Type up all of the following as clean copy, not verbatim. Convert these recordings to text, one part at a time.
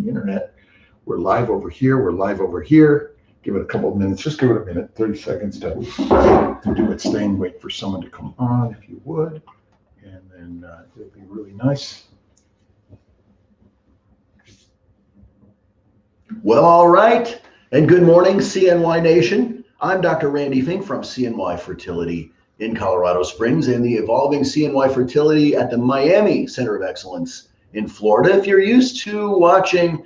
the internet. We're live over here. We're live over here. Give it a couple of minutes. Just give it a minute, 30 seconds to do its thing. Wait for someone to come on, if you would. And then it'll be really nice. Well, all right. And good morning, CNY Nation. I'm Dr. Randy Fink from CNY Fertility in Colorado Springs and the Evolving CNY Fertility at the Miami Center of Excellence in Florida. If you're used to watching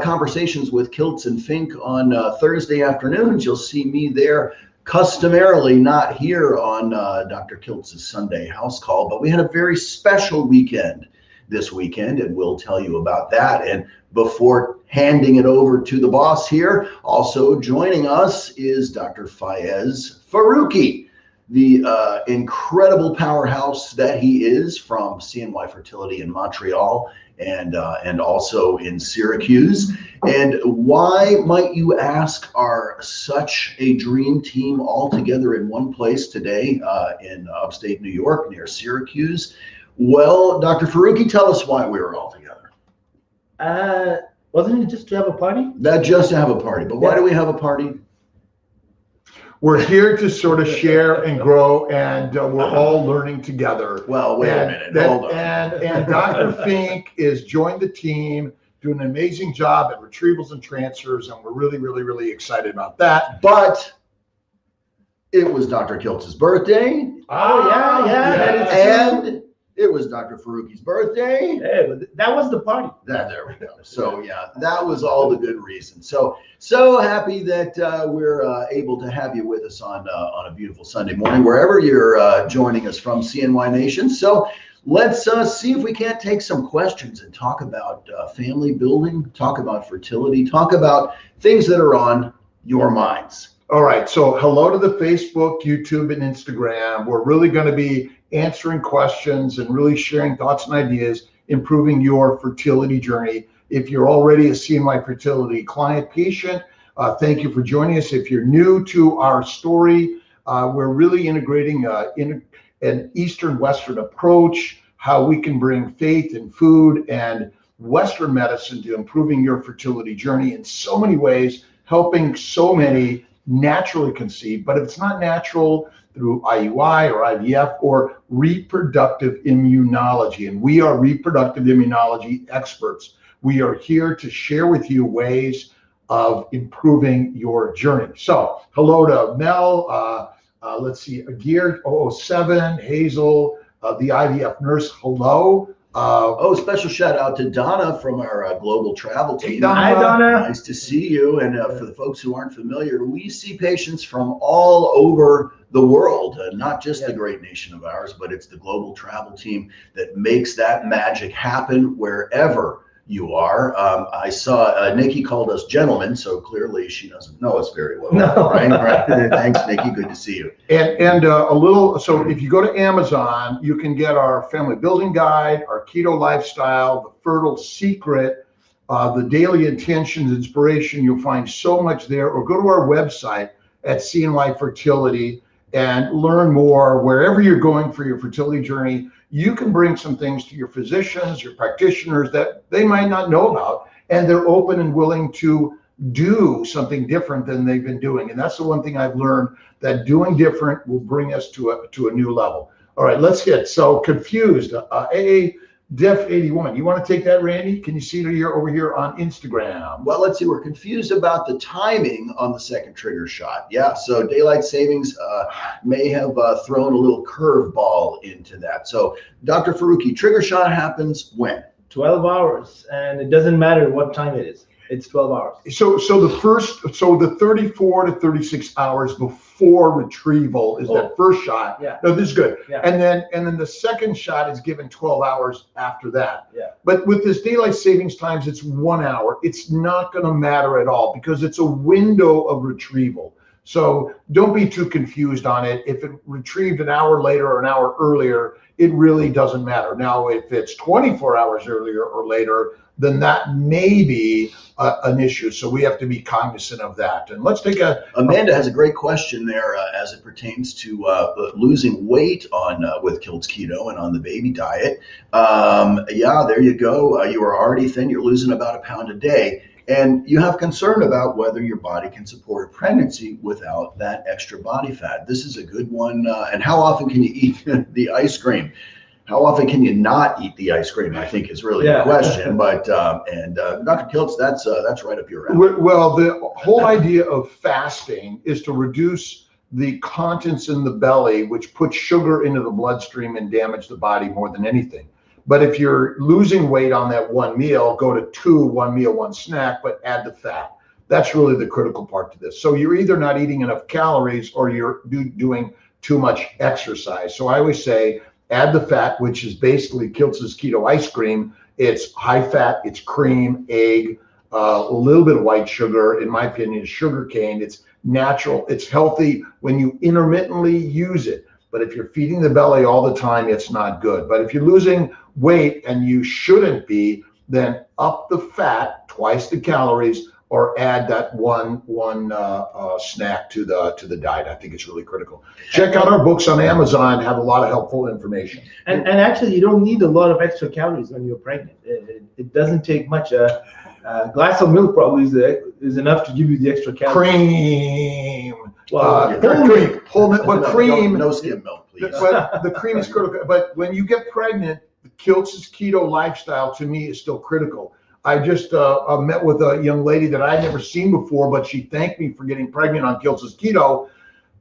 conversations with Kiltz and Fink on Thursday afternoons, you'll see me there, customarily not here on Dr. Kiltz's Sunday house call, but we had a very special weekend this weekend, and we'll tell you about that. And before handing it over to the boss here, also joining us is Dr. Faruqi, the incredible powerhouse that he is from CNY Fertility in Montreal and also in Syracuse. And why, might you ask, are such a dream team all together in one place today in upstate New York near Syracuse? Well, Dr. Faruqi, tell us why we were all together. Wasn't it just to have a party? That just to have a party, but why do we have a party? We're here to sort of share and grow, and we're all learning together. Well, wait a minute, hold on. And Dr. Fink is joined the team, doing an amazing job at retrievals and transfers, and we're really, really, really excited about that. But it was Dr. Kiltz's birthday. Oh, yeah. And it was Dr. Faruqi's birthday. Hey, that was the party. There we go. So yeah, that was all the good reasons. So happy that we're able to have you with us on a beautiful Sunday morning, wherever you're joining us from, CNY Nation. So let's see if we can't take some questions and talk about family building, talk about fertility, talk about things that are on your minds. All right. So hello to the Facebook, YouTube, and Instagram. We're really going to be answering questions and really sharing thoughts and ideas, improving your fertility journey. If you're already a CNY Fertility client patient, thank you for joining us. If you're new to our story, we're really integrating an Eastern Western approach, how we can bring faith and food and Western medicine to improving your fertility journey in so many ways, helping so many naturally conceive. But if it's not natural, through IUI or IVF or reproductive immunology. And we are reproductive immunology experts. We are here to share with you ways of improving your journey. So hello to Mel, let's see, Agir 007, Hazel, the IVF nurse, hello. Special shout out to Donna from our global travel team. Hi, Donna. Nice to see you. And for the folks who aren't familiar, we see patients from all over the world, not just the great nation of ours, but it's the global travel team that makes that magic happen wherever you are. I saw Nikki called us gentlemen, so clearly she doesn't know us very well. No. Right? Thanks, Nikki. Good to see you. And a little, so if you go to Amazon, you can get our family building guide, our keto lifestyle, the fertile secret, the daily intentions, inspiration. You'll find so much there. Or go to our website at CNY Fertility and learn more. Wherever you're going for your fertility journey, you can bring some things to your physicians, your practitioners that they might not know about, and they're open and willing to do something different than they've been doing. And that's the one thing I've learned, that doing different will bring us to a new level. All right, let's get so confused. Def 81. You want to take that, Randy? Can you see it here over here on Instagram? Well, let's see. We're confused about the timing on the second trigger shot. Yeah, so daylight savings may have thrown a little curveball into that. So, Dr. Faruqi, trigger shot happens when? 12 hours, and it doesn't matter what time it is. It's 12 hours. So the 34 to 36 hours before retrieval is that first shot. Yeah. No, this is good. Yeah. And then the second shot is given 12 hours after that. Yeah. But with this daylight savings times, it's 1 hour. It's not going to matter at all because it's a window of retrieval. So don't be too confused on it. If it retrieved an hour later or an hour earlier, it really doesn't matter. Now, if it's 24 hours earlier or later, then that may be an issue. So we have to be cognizant of that. And let's take Amanda has a great question there as it pertains to losing weight on with Kiltz keto and on the baby diet. Yeah, there you go. You are already thin. You're losing about a pound a day. And you have concern about whether your body can support pregnancy without that extra body fat. This is a good one. And how often can you eat the ice cream? How often can you not eat the ice cream? I think is really the question. But Dr. Kiltz, that's right up your alley. Well, the whole idea of fasting is to reduce the contents in the belly, which puts sugar into the bloodstream and damage the body more than anything. But if you're losing weight on that one meal, go to 2, 1 meal, 1 snack, but add the fat. That's really the critical part to this. So you're either not eating enough calories or you're doing too much exercise. So I always say, add the fat, which is basically Kiltz's keto ice cream. It's high fat, it's cream, egg, a little bit of white sugar. In my opinion, is sugar cane. It's natural, it's healthy when you intermittently use it. But if you're feeding the belly all the time, it's not good. But if you're losing weight and you shouldn't be, then up the fat, twice the calories, or add that one snack to the diet. I think it's really critical. Check out our books on Amazon, have a lot of helpful information. And actually, you don't need a lot of extra calories when you're pregnant. It doesn't take much. A glass of milk probably is enough to give you the extra calories. Cream. Well, Whole milk, but cream. No skim milk, please. But the cream is critical. But when you get pregnant, the Kiltz's keto lifestyle to me is still critical. I just met with a young lady that I'd never seen before, but she thanked me for getting pregnant on Kiltz's keto.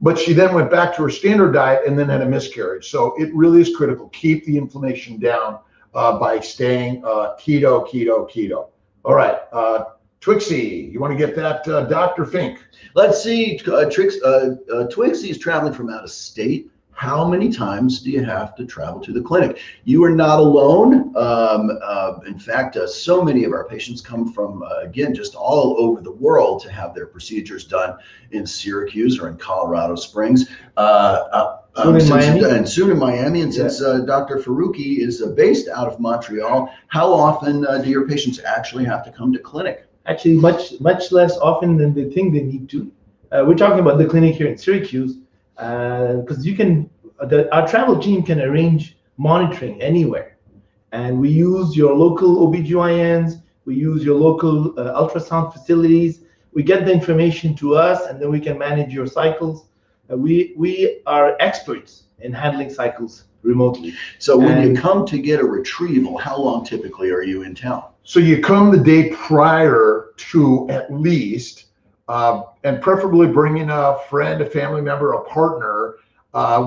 But she then went back to her standard diet and then had a miscarriage. So it really is critical. Keep the inflammation down by staying keto. All right, Twixie, you want to get that, Dr. Fink? Let's see, Twixie is traveling from out of state. How many times do you have to travel to the clinic? You are not alone. In fact, so many of our patients come from, again, just all over the world to have their procedures done in Syracuse or in Colorado Springs. Soon in Miami. And soon in Miami. And since Dr. Faruqi is based out of Montreal, how often do your patients actually have to come to clinic? Actually, much less often than they think they need to. We're talking about the clinic here in Syracuse. Because our travel team can arrange monitoring anywhere, and we use your local OBGYNs, we use your local ultrasound facilities. We get the information to us, and then we can manage your cycles. We are experts in handling cycles remotely. So when you come to get a retrieval, how long typically are you in town? So you come the day prior to at least. And preferably bring in a friend, a family member, a partner,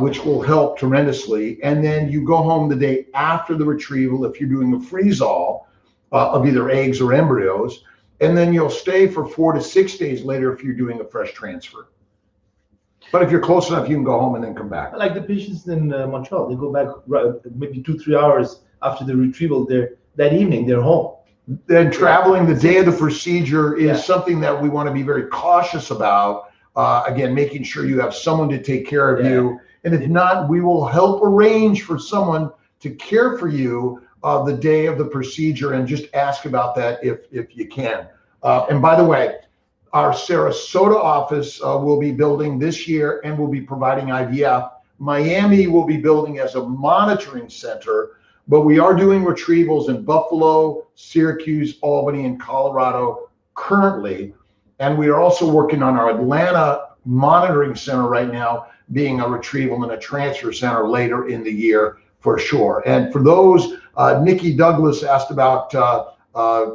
which will help tremendously. And then you go home the day after the retrieval if you're doing a freeze-all of either eggs or embryos. And then you'll stay for 4 to 6 days later if you're doing a fresh transfer. But if you're close enough, you can go home and then come back. Like the patients in Montreal, they go back maybe 2-3 hours after the retrieval. That evening, they're home. Then traveling the day of the procedure is something that we want to be very cautious about. Again, making sure you have someone to take care of you. And if not, we will help arrange for someone to care for you the day of the procedure, and just ask about that if you can. And by the way, our Sarasota office will be building this year and will be providing IVF. Miami will be building as a monitoring center. But we are doing retrievals in Buffalo, Syracuse, Albany, and Colorado currently. And we are also working on our Atlanta monitoring center right now, being a retrieval and a transfer center later in the year for sure. And for those, Nikki Douglas asked about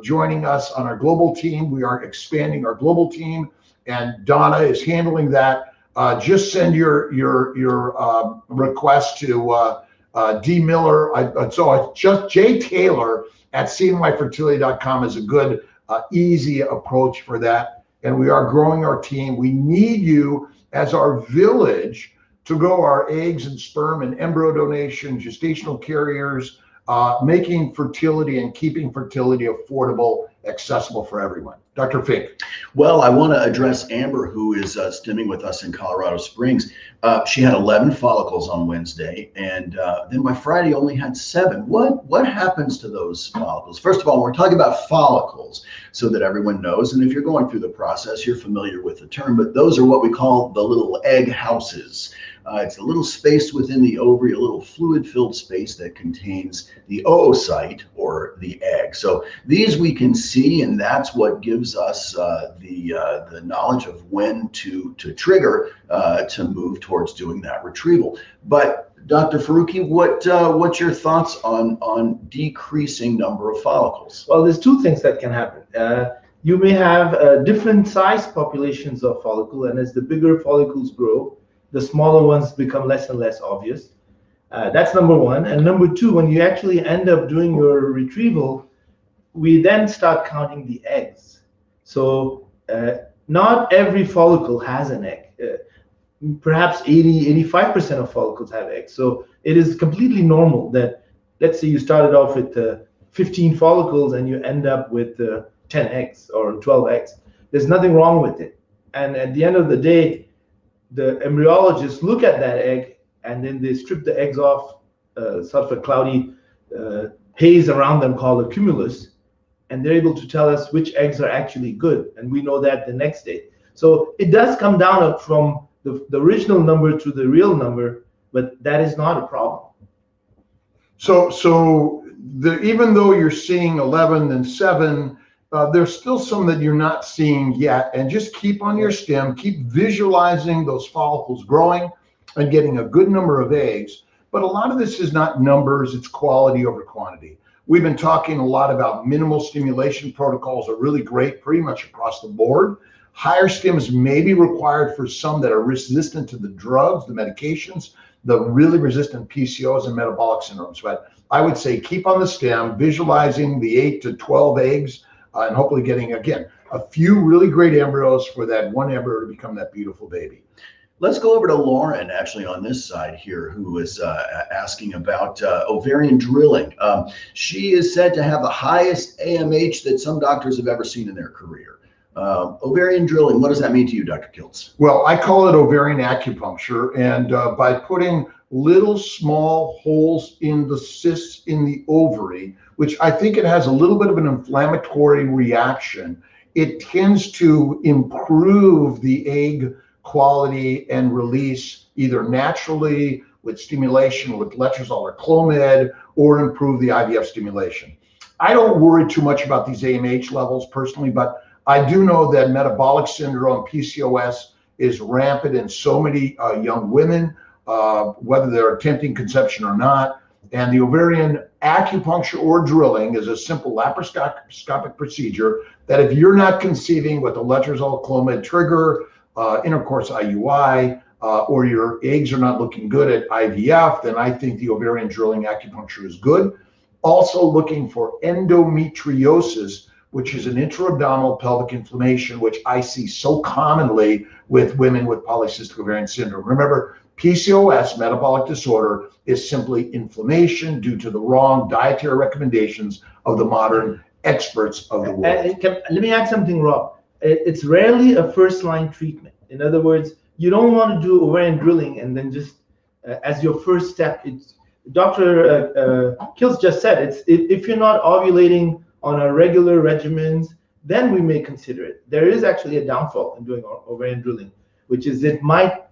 joining us on our global team. We are expanding our global team, and Donna is handling that. Just send your request to D. Miller. Just J. Taylor at cnyfertility.com is a good, easy approach for that. And we are growing our team. We need you as our village to grow our eggs and sperm and embryo donation, gestational carriers, making fertility and keeping fertility affordable accessible for everyone. Dr. Fink. Well, I want to address Amber, who is stimming with us in Colorado Springs. She had 11 follicles on Wednesday, and then by Friday only had 7. What happens to those follicles? First of all, we're talking about follicles so that everyone knows, and if you're going through the process, you're familiar with the term, but those are what we call the little egg houses. It's a little space within the ovary, a little fluid-filled space that contains the oocyte, or the egg. So these we can see, and that's what gives us the knowledge of when to trigger to move towards doing that retrieval. But Dr. Faruqi, what's your thoughts on decreasing number of follicles? Well, there's 2 things that can happen. You may have different size populations of follicle, and as the bigger follicles grow, the smaller ones become less and less obvious. That's number 1. And number 2, when you actually end up doing your retrieval, we then start counting the eggs. So not every follicle has an egg. Perhaps 85% of follicles have eggs. So it is completely normal that, let's say you started off with 15 follicles and you end up with 10 eggs or 12 eggs. There's nothing wrong with it. And at the end of the day, the embryologists look at that egg and then they strip the eggs off, sort of a cloudy haze around them called a cumulus, and they're able to tell us which eggs are actually good, and we know that the next day. So it does come down from the original number to the real number, but that is not a problem. So even though you're seeing 11 and 7, there's still some that you're not seeing yet, and just keep on your stem, keep visualizing those follicles growing and getting a good number of eggs. But a lot of this is not numbers, it's quality over quantity. We've been talking a lot about minimal stimulation protocols are really great pretty much across the board. Higher stims may be required for some that are resistant to the drugs, the medications, the really resistant PCOS and metabolic syndromes. But I would say keep on the stem, visualizing the 8 to 12 eggs, and hopefully getting, again, a few really great embryos for that one embryo to become that beautiful baby. Let's go over to Lauren, actually, on this side here, who is asking about ovarian drilling. She is said to have the highest AMH that some doctors have ever seen in their career. Ovarian drilling, what does that mean to you, Dr. Kiltz? Well, I call it ovarian acupuncture, and by putting little small holes in the cysts in the ovary, which I think it has a little bit of an inflammatory reaction, it tends to improve the egg quality and release either naturally with stimulation with letrozole or Clomid, or improve the IVF stimulation. I don't worry too much about these AMH levels personally, but I do know that metabolic syndrome, PCOS, is rampant in so many young women, whether they're attempting conception or not. And the ovarian acupuncture or drilling is a simple laparoscopic procedure that if you're not conceiving with a letrozole Clomid trigger, intercourse IUI, or your eggs are not looking good at IVF, then I think the ovarian drilling acupuncture is good. Also looking for endometriosis, which is an intra-abdominal pelvic inflammation, which I see so commonly with women with polycystic ovarian syndrome. Remember, PCOS, metabolic disorder, is simply inflammation due to the wrong dietary recommendations of the modern experts of the world. Let me add something, Rob. It's rarely a first-line treatment. In other words, you don't want to do ovarian drilling and then just as your first step. Dr. Kiltz just said, if you're not ovulating on a regular regimens, then we may consider it. There is actually a downfall in doing ovarian drilling, which is it might,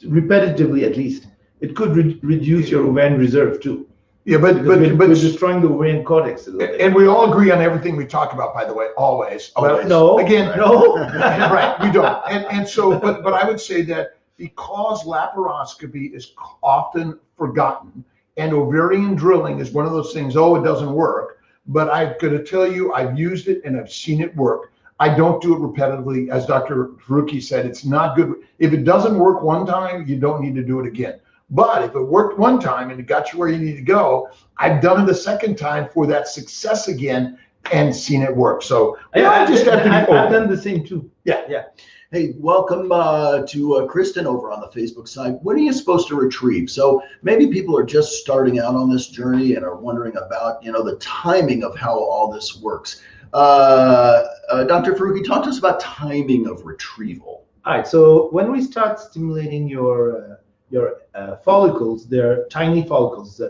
repetitively at least, it could reduce your ovarian reserve too. Yeah, but we're destroying the ovarian cortex a little bit. And we all agree on everything we talk about, by the way, always. Always. No, again, no. Right, we don't. And so, but I would say that because laparoscopy is often forgotten, and ovarian drilling is one of those things, oh, it doesn't work. But I'm going to tell you, I've used it and I've seen it work. I don't do it repetitively. As Dr. Faruqi said, it's not good. If it doesn't work one time, you don't need to do it again. But if it worked one time and it got you where you need to go, I've done it a second time for that success again and seen it work. So I've done the same too. Yeah. Hey, welcome to Kristen over on the Facebook side. When are you supposed to retrieve? So maybe people are just starting out on this journey and are wondering about, the timing of how all this works. Dr. Faruqi, talk to us about timing of retrieval. All right. So when we start stimulating your follicles, they're tiny follicles.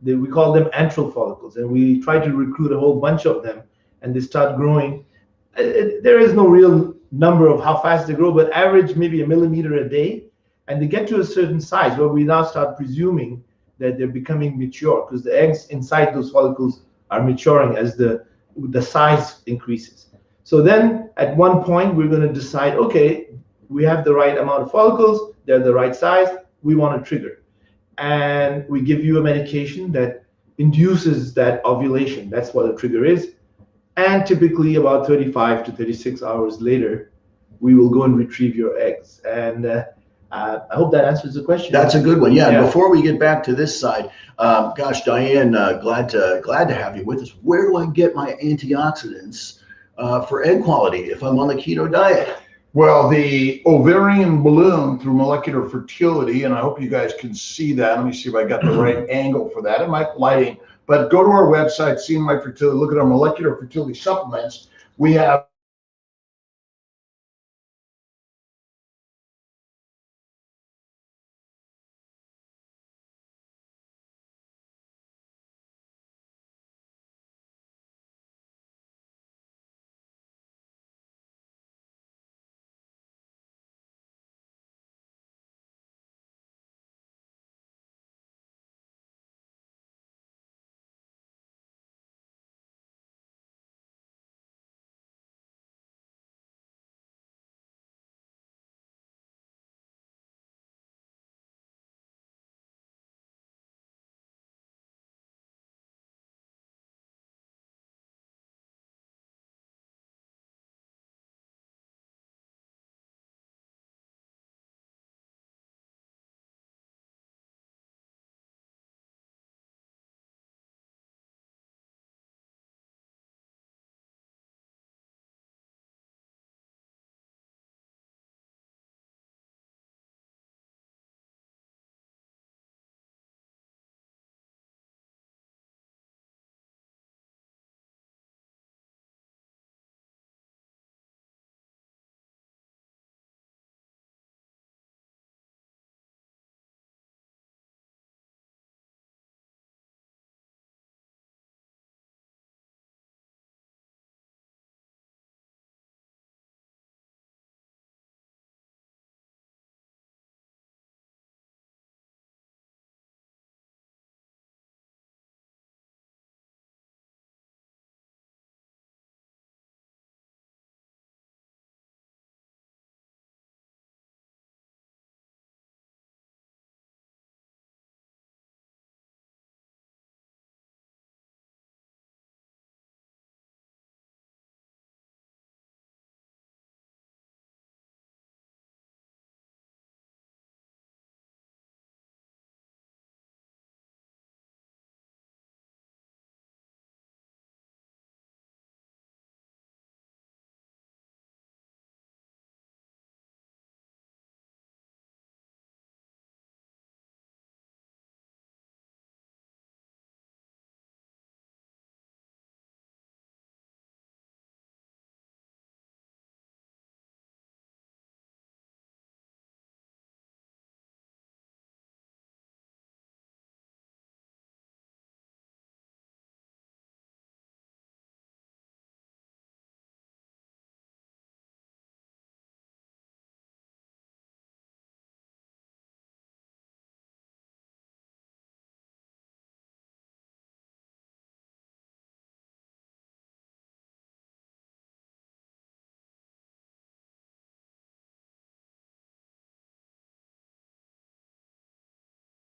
We call them antral follicles, and we try to recruit a whole bunch of them, and they start growing. There is no real number of how fast they grow, but average maybe a millimeter a day, and they get to a certain size where we now start presuming that they're becoming mature, because the eggs inside those follicles are maturing as the size increases. So then at one point we're going to decide, okay, we have the right amount of follicles, they're the right size, we want to trigger. And we give you a medication that induces that ovulation. That's what a trigger is. And typically about 35 to 36 hours later, we will go and retrieve your eggs. And I hope that answers the question. That's a good one. Yeah. And before we get back to this side, gosh, Diane, glad to have you with us. Where do I get my antioxidants for egg quality if I'm on the keto diet? Well, the ovarian balloon through molecular fertility, and I hope you guys can see that. Let me see if I got the right angle for that. It might be lighting, but go to our website, CNY Fertility, look at our molecular fertility supplements. We have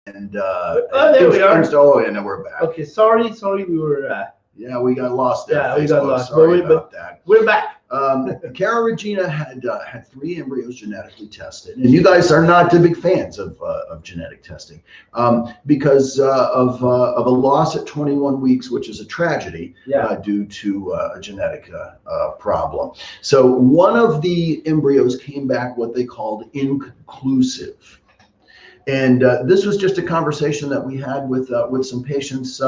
And there we are. Oh, and we're back. Okay, sorry, we were. Yeah, we got lost there. Yeah, we got lost. Sorry about that. We're back. Cara Regina had 3 embryos genetically tested, and you guys are not big fans of genetic testing because of a loss at 21 weeks, which is a tragedy due to a genetic problem. So one of the embryos came back what they called inconclusive. And this was just a conversation that we had with some patients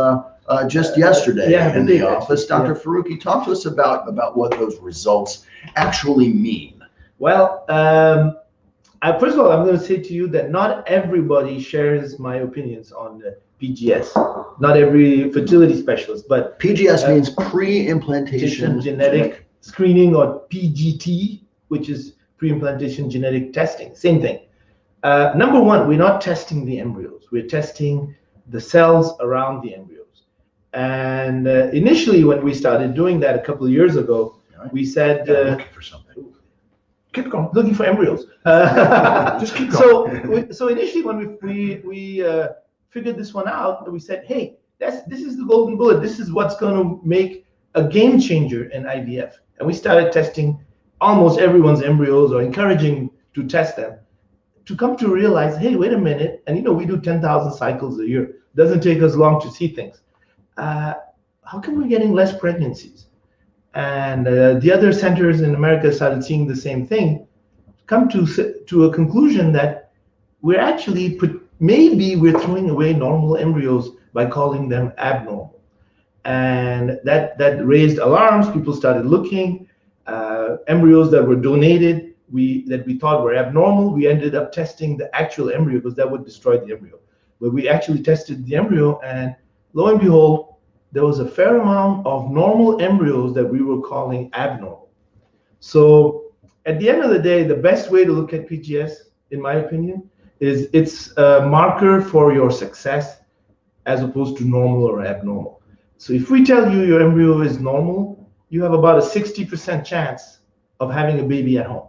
just yesterday in the office. Dr. Faruqi, talk to us about what those results actually mean. Well, first of all, I'm going to say to you that not everybody shares my opinions on the PGS. Not every fertility specialist, but PGS means pre-implantation genetic screening, or PGT, which is pre-implantation genetic testing. Same thing. Number one, we're not testing the embryos. We're testing the cells around the embryos. And initially, when we started doing that a couple of years ago, we said, looking for something. Keep going, looking for embryos. Just keep going. So initially, when we figured this one out, we said, hey, this is the golden bullet. This is what's going to make a game changer in IVF. And we started testing almost everyone's embryos, or encouraging to test them, to come to realize, hey, wait a minute. And we do 10,000 cycles a year. Doesn't take us long to see things. How come we're getting less pregnancies? And the other centers in America started seeing the same thing, come to a conclusion that we're actually maybe we're throwing away normal embryos by calling them abnormal. And that raised alarms. People started looking. Embryos that were donated, that we thought were abnormal, we ended up testing the actual embryo, because that would destroy the embryo. But we actually tested the embryo, and lo and behold, there was a fair amount of normal embryos that we were calling abnormal. So at the end of the day, the best way to look at PGS, in my opinion, is it's a marker for your success as opposed to normal or abnormal. So if we tell you your embryo is normal, you have about a 60% chance of having a baby at home.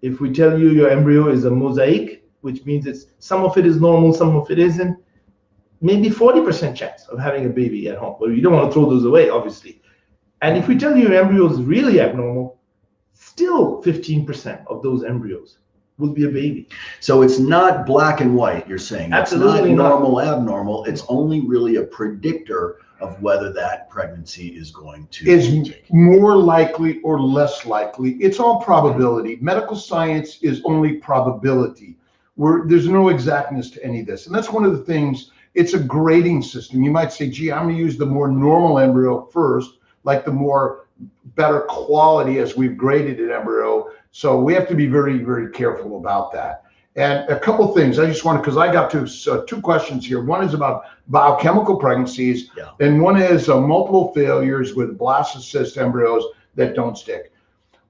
If we tell you your embryo is a mosaic, which means some of it is normal, some of it isn't, maybe 40% chance of having a baby at home. But you don't want to throw those away, obviously. And if we tell you your embryo is really abnormal, still 15% of those embryos will be a baby. So it's not black and white, you're saying. Absolutely it's not normal, abnormal. It's only really a predictor of whether that pregnancy is going to is more likely or less likely. It's all probability. Medical science is only probability. There's no exactness to any of this. And that's one of the things. It's a grading system. You might say, gee, I'm going to use the more normal embryo first, like the more better quality as we've graded an embryo. So we have to be very, very careful about that. And a couple things I just wanted, because I got to two questions here. One is about biochemical pregnancies, and one is multiple failures with blastocyst embryos that don't stick.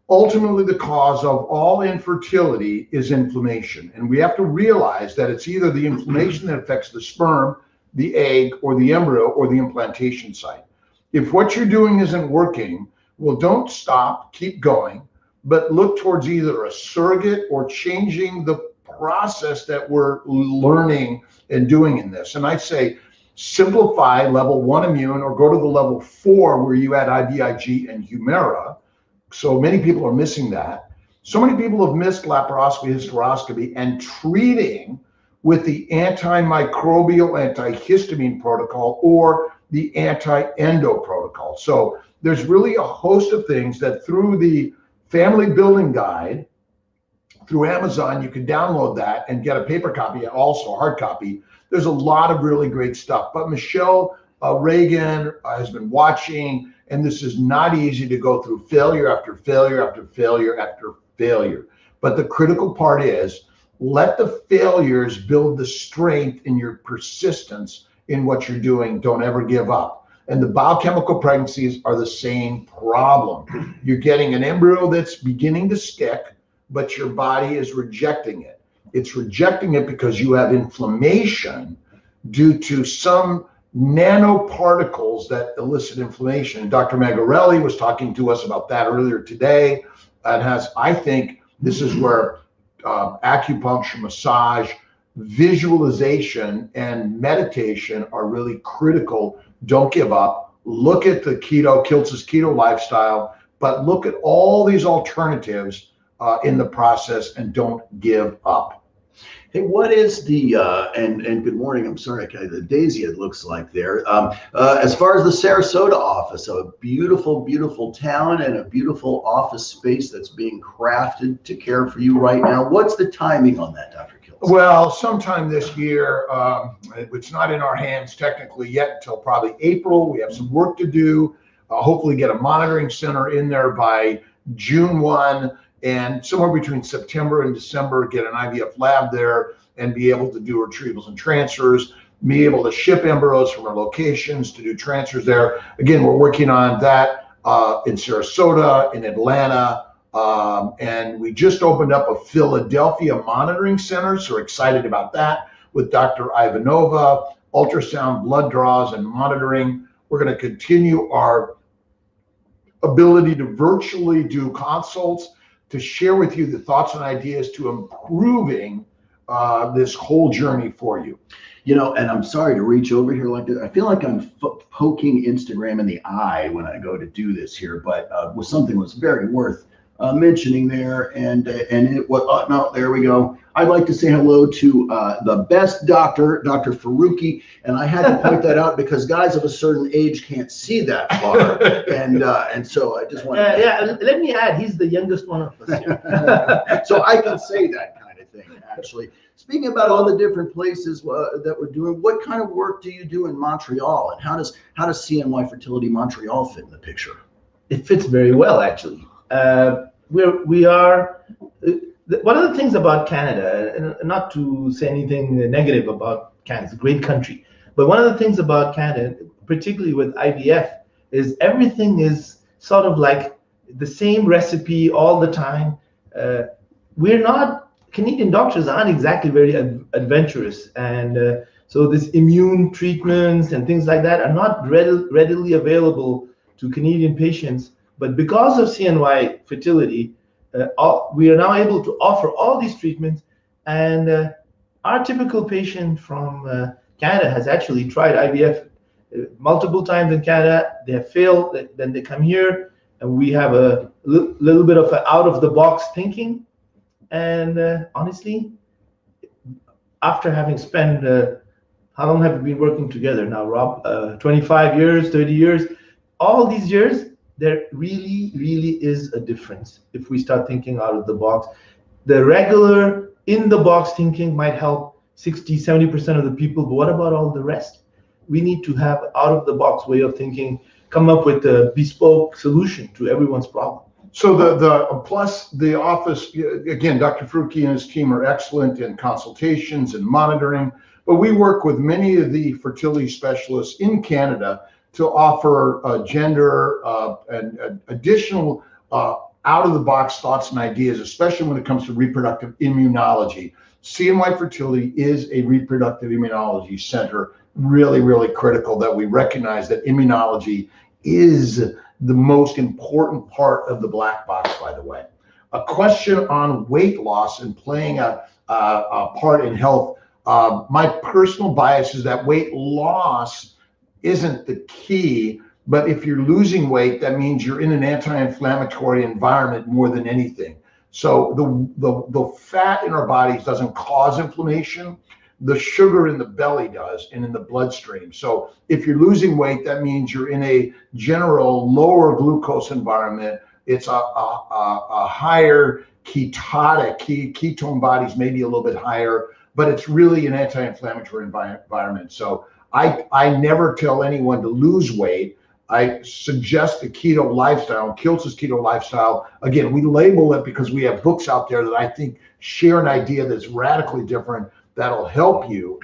Ultimately, the cause of all infertility is inflammation. And we have to realize that it's either the inflammation that affects the sperm, the egg, or the embryo, or the implantation site. If what you're doing isn't working, well, don't stop, keep going, but look towards either a surrogate or changing the process that we're learning and doing in this. And I say simplify level 1 immune, or go to the level 4 where you add IVIG and Humira. So many people are missing that. So many people have missed laparoscopy, hysteroscopy, and treating with the antimicrobial antihistamine protocol or the anti-endo protocol. So there's really a host of things that through the family building guide, through Amazon, you can download that and get a paper copy, also a hard copy. There's a lot of really great stuff. But Michelle Reagan has been watching, and this is not easy to go through failure after failure after failure after failure. But the critical part is let the failures build the strength in your persistence in what you're doing. Don't ever give up. And the biochemical pregnancies are the same problem. You're getting an embryo that's beginning to stick, but your body is rejecting it. It's rejecting it because you have inflammation due to some nanoparticles that elicit inflammation. Dr. Magarelli was talking to us about that earlier today, and I think this is where acupuncture, massage, visualization, and meditation are really critical. Don't give up. Look at the Kiltz's keto lifestyle, but look at all these alternatives in the process, and don't give up. Hey, what is the, and good morning, I'm sorry, the daisy it looks like there. As far as the Sarasota office, a beautiful, beautiful town and a beautiful office space that's being crafted to care for you right now. What's the timing on that, Dr. Kiltz? Well, sometime this year. It's not in our hands technically yet until probably April. We have some work to do. Hopefully get a monitoring center in there by June 1, and somewhere between September and December, get an IVF lab there and be able to do retrievals and transfers, be able to ship embryos from our locations to do transfers there. Again, we're working on that in Sarasota, in Atlanta, and we just opened up a Philadelphia monitoring center, so we're excited about that with Dr. Ivanova, ultrasound, blood draws, and monitoring. We're going to continue our ability to virtually do consults to share with you the thoughts and ideas to improving this whole journey for you. You know, and I'm sorry to reach over here like this. I feel like I'm poking Instagram in the eye when I go to do this here, but was something was very worth mentioning there, and no, there we go. I'd like to say hello to the best doctor, Dr. Faruqi, and I had to point that out because guys of a certain age can't see that far, and so I just want to. Yeah, let me add, he's the youngest one of us here. So I can say that kind of thing, actually. Speaking about all the different places that we're doing, what kind of work do you do in Montreal, and how does CNY Fertility Montreal fit in the picture? It fits very well, actually. We are one of the things about Canada, and not to say anything negative about Canada, it's a great country, but one of the things about Canada, particularly with IVF, is everything is sort of like the same recipe all the time. Canadian doctors aren't exactly very adventurous, and so this immune treatments and things like that are not readily available to Canadian patients. But because of CNY Fertility, we are now able to offer all these treatments, and our typical patient from Canada has actually tried IVF multiple times in Canada. They have failed, then they come here, and we have a little bit of an out-of-the-box thinking. And honestly, after having spent, how long have we been working together now, Rob? 25 years, 30 years, all these years, there really, really is a difference if we start thinking out of the box. The regular in-the-box thinking might help 60, 70% of the people, but what about all the rest? We need to have out-of-the-box way of thinking, come up with a bespoke solution to everyone's problem. So plus the office, again, Dr. Faruqi and his team are excellent in consultations and monitoring, but we work with many of the fertility specialists in Canada to offer gender and additional out-of-the-box thoughts and ideas, especially when it comes to reproductive immunology. CNY Fertility is a reproductive immunology center, really, really critical that we recognize that immunology is the most important part of the black box, by the way. A question on weight loss and playing a part in health. My personal bias is that weight loss isn't the key, but if you're losing weight, that means you're in an anti-inflammatory environment more than anything. So the fat in our bodies doesn't cause inflammation. The sugar in the belly does, and in the bloodstream. So if you're losing weight, that means you're in a general lower glucose environment. It's a higher ketone bodies, maybe a little bit higher, but it's really an anti-inflammatory environment. So I never tell anyone to lose weight. I suggest the keto lifestyle, Kiltz's keto lifestyle. Again, we label it because we have books out there that I think share an idea that's radically different that'll help you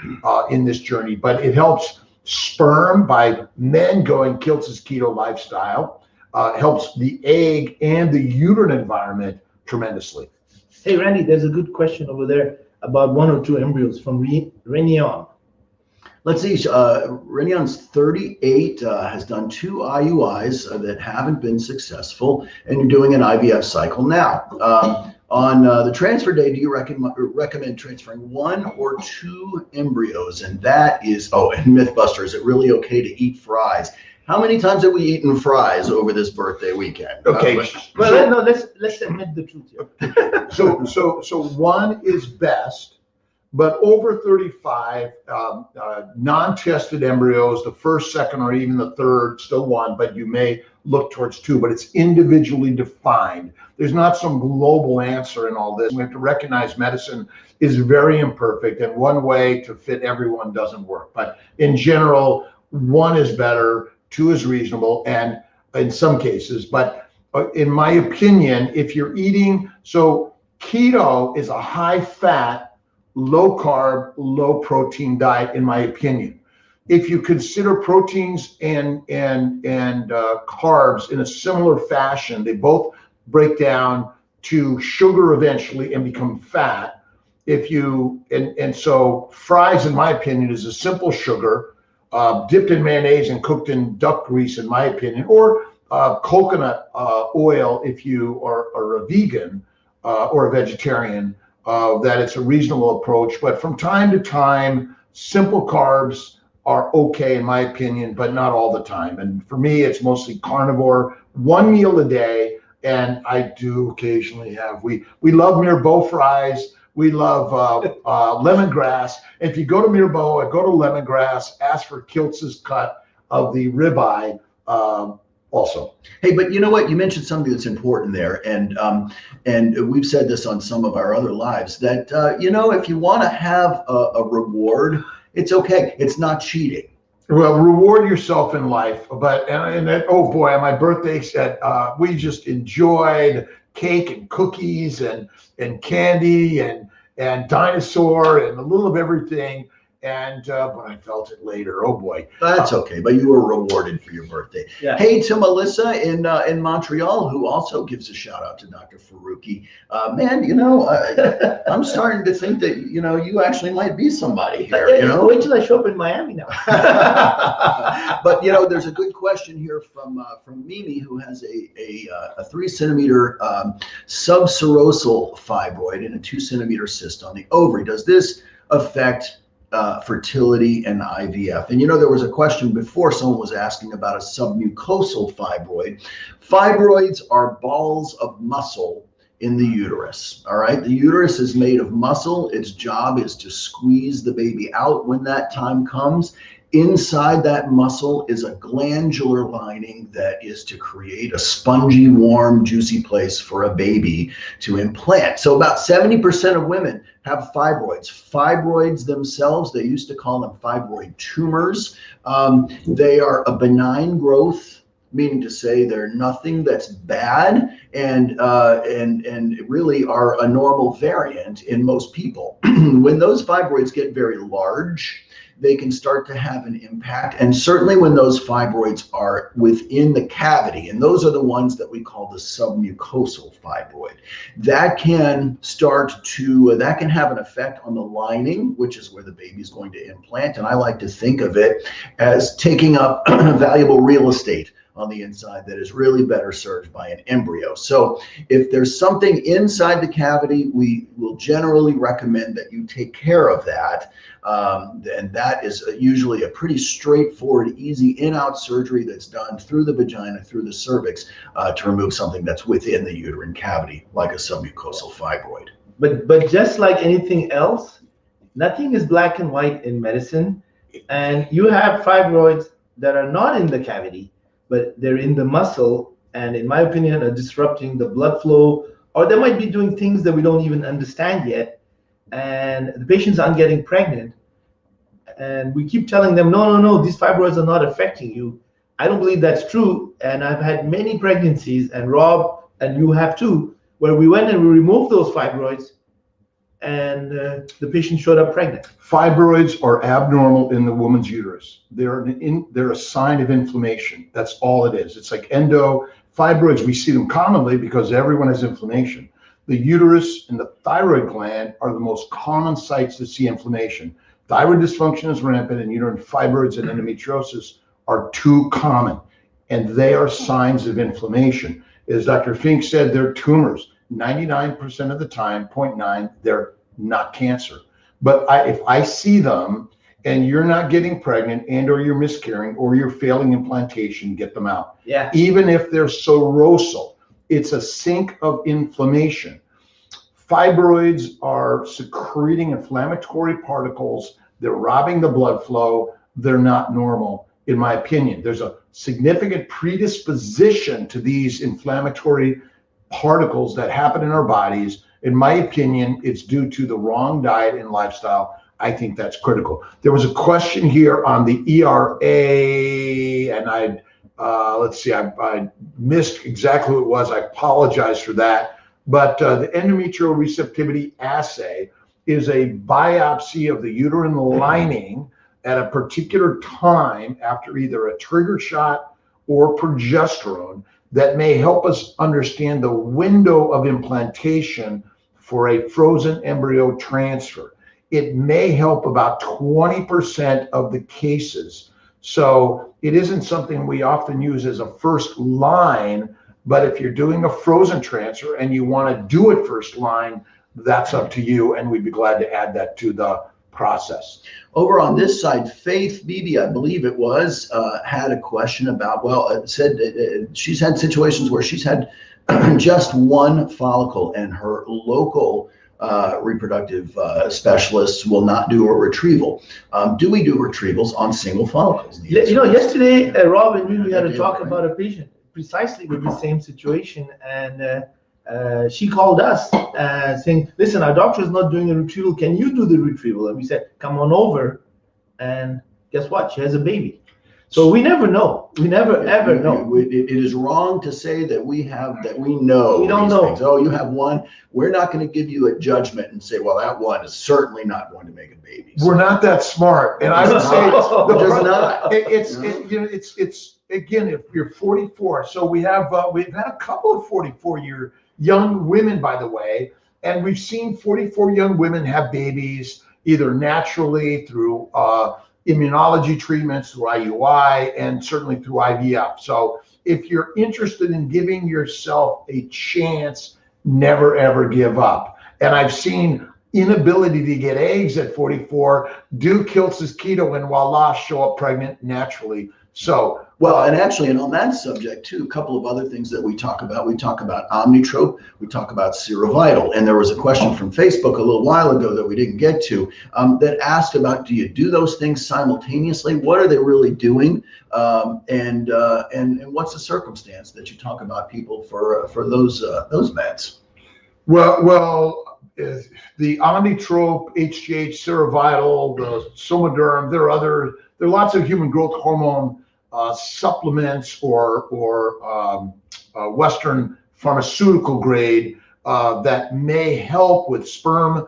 in this journey. But it helps sperm by men going Kiltz's keto lifestyle, helps the egg and the uterine environment tremendously. Hey, Randy, there's a good question over there about 1 or 2 embryos from Renion. Let's see, Renion's 38, has done 2 IUIs that haven't been successful, and you're doing an IVF cycle now. On the transfer day, do you recommend transferring 1 or 2 embryos? And that is, and Mythbuster, is it really okay to eat fries? How many times have we eaten fries over this birthday weekend? Okay. Let's admit the truth here. So 1 is best, but over 35 non-tested embryos, the first, second, or even the third, still 1, but you may look towards too, but it's individually defined. There's not some global answer in all this. We have to recognize medicine is very imperfect, and one way to fit everyone doesn't work. But in general, one is better, two is reasonable, and in some cases, but in my opinion, if you're eating, so keto is a high fat, low carb, low protein diet, in my opinion. If you consider proteins and carbs in a similar fashion, they both break down to sugar eventually and become fat. If you so fries, in my opinion, is a simple sugar dipped in mayonnaise and cooked in duck grease, in my opinion, or coconut oil if you are a vegan or a vegetarian. That it's a reasonable approach. But from time to time, simple carbs are okay, in my opinion, but not all the time. And for me, it's mostly carnivore, one meal a day. And I do occasionally have, we love Mirbeau fries. We love lemongrass. If you go to Mirbeau, go to lemongrass, ask for Kiltz's cut of the ribeye also. Hey, but you know what? You mentioned something that's important there, and we've said this on some of our other lives, that if you want to have a reward, it's okay. It's not cheating. Well, reward yourself in life. But oh boy, on my birthday said we just enjoyed cake and cookies and candy and dinosaur and a little of everything. And but I felt it later. Oh boy, that's okay. But you were rewarded for your birthday. Yeah. Hey, to Melissa in Montreal, who also gives a shout out to Dr. Faruqi. Man, I'm starting to think that you actually might be somebody here. Wait till I show up in Miami now. But there's a good question here from Mimi, who has a 3 centimeter subserosal fibroid and a 2 centimeter cyst on the ovary. Does this affect fertility and IVF? And there was a question before, someone was asking about a submucosal fibroid. Fibroids are balls of muscle in the uterus. All right, the uterus is made of muscle. Its job is to squeeze the baby out when that time comes. Inside that muscle is a glandular lining that is to create a spongy, warm, juicy place for a baby to implant. So about 70% of women have fibroids. Fibroids themselves, they used to call them fibroid tumors. They are a benign growth, meaning to say they're nothing that's bad, and really are a normal variant in most people. When those fibroids get very large, they can start to have an impact. And certainly when those fibroids are within the cavity, and those are the ones that we call the submucosal fibroid, that can have an effect on the lining, which is where the baby is going to implant. And I like to think of it as taking up valuable real estate on the inside that is really better served by an embryo. So if there's something inside the cavity, we will generally recommend that you take care of that. And that is usually a pretty straightforward, easy in-out surgery that's done through the vagina, through the cervix, to remove something that's within the uterine cavity, like a submucosal fibroid. But just like anything else, nothing is black and white in medicine. And you have fibroids that are not in the cavity, but they're in the muscle, and in my opinion, are disrupting the blood flow, or they might be doing things that we don't even understand yet. And the patients aren't getting pregnant. And we keep telling them, no, these fibroids are not affecting you. I don't believe that's true. And I've had many pregnancies, and Rob, and you have too, where we went and we removed those fibroids, and the patient showed up pregnant. Fibroids are abnormal in the woman's uterus. They're a sign of inflammation. That's all it is. It's like fibroids. We see them commonly because everyone has inflammation. The uterus and the thyroid gland are the most common sites to see inflammation. Thyroid dysfunction is rampant, and uterine fibroids and endometriosis are too common, and they are signs of inflammation. As Dr. Fink said, they're tumors. 99% of the time, 0.9, they're not cancer. But if I see them and you're not getting pregnant and or you're miscarrying or you're failing implantation, get them out. Yeah. Even if they're serosal, it's a sink of inflammation. Fibroids are secreting inflammatory particles. They're robbing the blood flow. They're not normal. in my opinion. There's a significant predisposition to these inflammatory particles that happen in our bodies. In my opinion, it's due to the wrong diet and lifestyle. I think that's critical. There was a question here on the ERA, and let's see, I missed exactly what it was. I apologize for that. But the endometrial receptivity assay is a biopsy of the uterine lining at a particular time after either a trigger shot or progesterone that may help us understand the window of implantation for a frozen embryo transfer. It may help about 20% of the cases. So it isn't something we often use as a first line, but if you're doing a frozen transfer and you want to do it first line, that's up to you, and we'd be glad to add that to the process. Over on this side, Faith Beebe, I believe it was, had a question about, well, it said she's had situations where she's had just one follicle and her local reproductive specialists will not do a retrieval. Do we do retrievals on single follicles? Yesterday, Rob and we had a talk about a patient precisely with the same situation, and she called us saying, listen, our doctor is not doing a retrieval. Can you do the retrieval? And we said, come on over. And guess what? She has a baby. So we never know. We never ever know. It is wrong to say that we know. We don't know. Things. Oh, you have one. We're not going to give you a judgment and say, well, that one is certainly not going to make a baby. So we're not that smart, and I would say it's again, if you're 44. So we've had a couple of 44-year young women, by the way, and we've seen 44 young women have babies either naturally through immunology treatments, through IUI, and certainly through IVF. So if you're interested in giving yourself a chance, never ever give up. And I've seen inability to get eggs at 44, do Kiltz's keto, and voila, show up pregnant naturally. So, well, and actually, and on that subject too, a couple of other things that we talk about. We talk about Omnitrope, we talk about Serovital, and there was a question from Facebook a little while ago that we didn't get to that asked about, do you do those things simultaneously? What are they really doing? And what's the circumstance that you talk about people for those meds? Well, the Omnitrope, HGH, Serovital, the Somaderm, there are lots of human growth hormone supplements or Western pharmaceutical grade that may help with sperm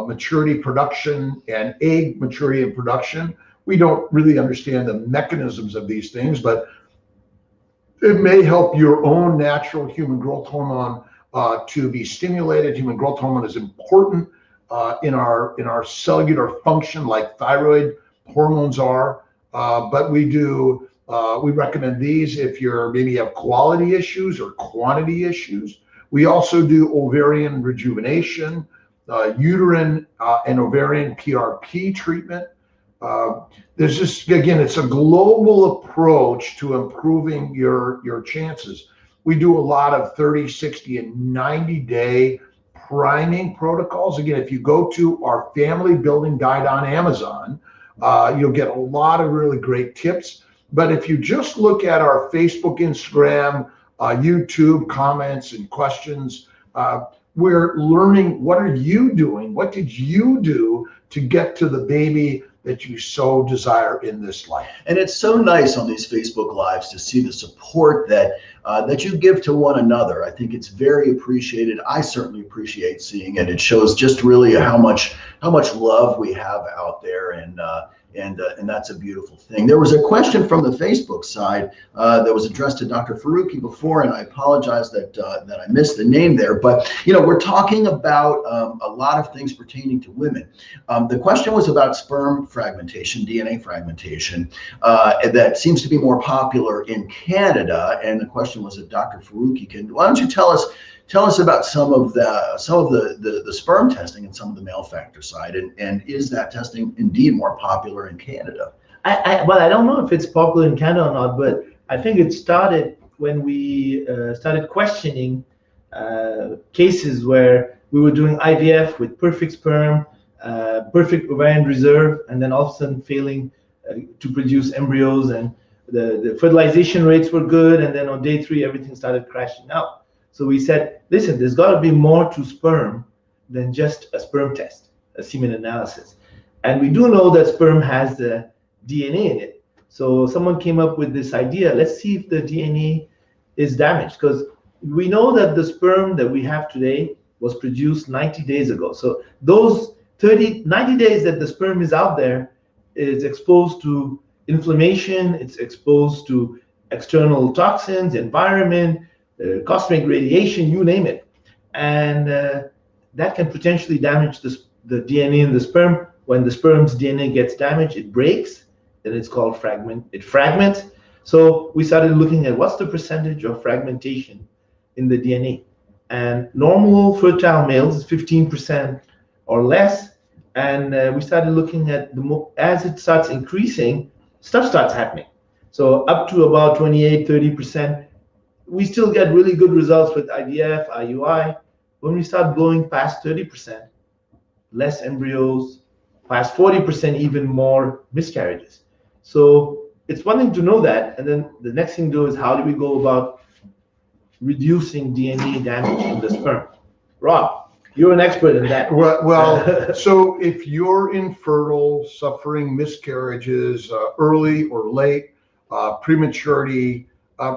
maturity production and egg maturity and production. We don't really understand the mechanisms of these things, but it may help your own natural human growth hormone to be stimulated. Human growth hormone is important in our cellular function, like thyroid hormones are. But we recommend these if maybe have quality issues or quantity issues. We also do ovarian rejuvenation, uterine and ovarian PRP treatment. There's just, again, it's a global approach to improving your chances. We do a lot of 30, 60, and 90-day priming protocols. Again, if you go to our family building guide on Amazon, you'll get a lot of really great tips. But if you just look at our Facebook, Instagram, YouTube comments and questions, we're learning, what are you doing? What did you do to get to the baby that you so desire in this life? And it's so nice on these Facebook Lives to see the support that you give to one another. I think it's very appreciated. I certainly appreciate seeing it. It shows just really how much love we have out there, and that's a beautiful thing. There was a question from the Facebook side that was addressed to Dr. Faruqi before, and I apologize that I missed the name there. But we're talking about a lot of things pertaining to women. The question was about sperm fragmentation, DNA fragmentation, that seems to be more popular in Canada. And the question was if Dr. Faruqi why don't you tell us about some of the sperm testing and some of the male factor side, and is that testing indeed more popular in Canada? Well, I don't know if it's popular in Canada or not, but I think it started when we started questioning cases where we were doing IVF with perfect sperm, perfect ovarian reserve, and then all of a sudden failing to produce embryos, and the fertilization rates were good, and then on day 3 everything started crashing out. So we said, listen, there's got to be more to sperm than just a sperm test, a semen analysis. And we do know that sperm has the DNA in it. So someone came up with this idea, let's see if the DNA is damaged, because we know that the sperm that we have today was produced 90 days ago. So those 90 days that the sperm is out there is exposed to inflammation, it's exposed to external toxins, environment, cosmic radiation, you name it. And that can potentially damage the DNA in the sperm. When the sperm's DNA gets damaged, it breaks, and it's called it fragments. So we started looking at what's the percentage of fragmentation in the DNA. And normal fertile males is 15% or less. And we started looking at as it starts increasing, stuff starts happening. So up to about 28, 30%. We still get really good results with IVF, IUI. When we start going past 30%, less embryos, past 40%, even more miscarriages. So it's one thing to know that, and then the next thing to do is how do we go about reducing DNA damage in the sperm? Rob, you're an expert in that. Well, so if you're infertile, suffering miscarriages, early or late, prematurity,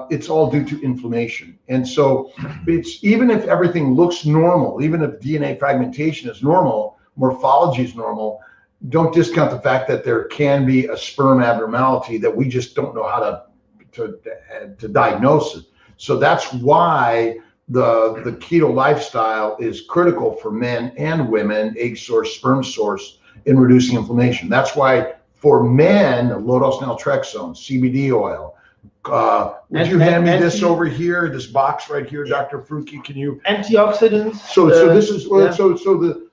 it's all due to inflammation. And so it's, even if everything looks normal, even if DNA fragmentation is normal, morphology is normal, don't discount the fact that there can be a sperm abnormality that we just don't know how to diagnose it. So that's why the keto lifestyle is critical for men and women, egg source, sperm source, in reducing inflammation. That's why for men, low-dose naltrexone, CBD oil. Would you hand me this over here, this box right here, Dr. Faruqi? Can you? Antioxidants. So this is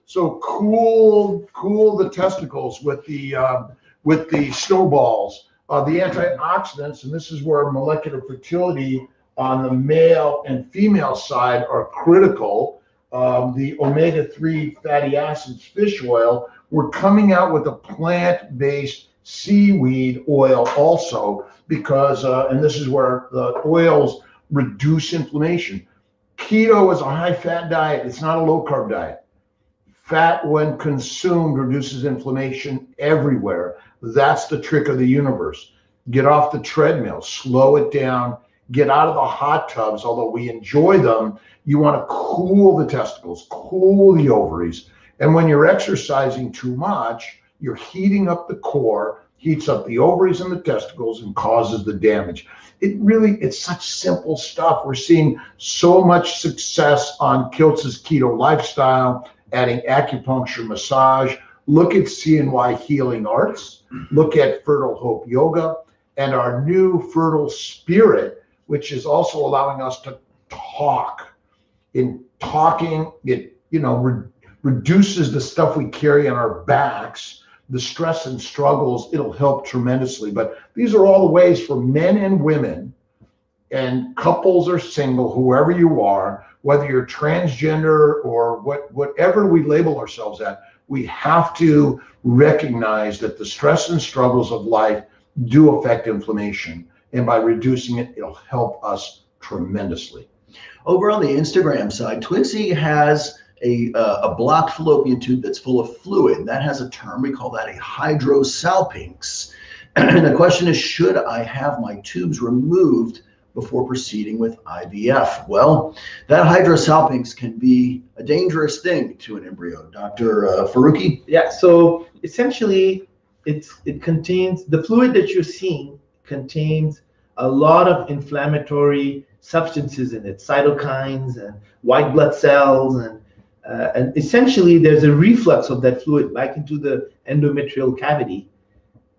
so cool the testicles with the snowballs. The antioxidants, and this is where molecular fertility on the male and female side are critical. The omega-3 fatty acids, fish oil. We're coming out with a plant-based seaweed oil also, because and this is where the oils reduce inflammation. Keto is a high-fat diet. It's not a low-carb diet. Fat, when consumed, reduces inflammation everywhere. That's the trick of the universe. Get off the treadmill, slow it down, get out of the hot tubs. Although we enjoy them, you want to cool the testicles, cool the ovaries. And when you're exercising too much, you're heating up the core, heats up the ovaries and the testicles, and causes the damage. It's such simple stuff. We're seeing so much success on Kiltz's keto lifestyle, adding acupuncture, massage. Look at CNY Healing Arts. Look at Fertile Hope Yoga, and our new Fertile Spirit, which is also allowing us to talk. In talking, it reduces the stuff we carry on our backs, the stress and struggles. It'll help tremendously. But these are all the ways for men and women, and couples or single, whoever you are, whether you're transgender or whatever we label ourselves at, we have to recognize that the stress and struggles of life do affect inflammation. And by reducing it, it'll help us tremendously. Over on the Instagram side, Twixie has a blocked fallopian tube that's full of fluid. That has a term. We call that a hydrosalpinx. And the question is, should I have my tubes removed before proceeding with IVF? Well, that hydrosalpinx can be a dangerous thing to an embryo. Dr. Faruqi? Yeah, so essentially it contains, the fluid that you're seeing contains a lot of inflammatory substances in it, cytokines and white blood cells, and essentially there's a reflux of that fluid back into the endometrial cavity.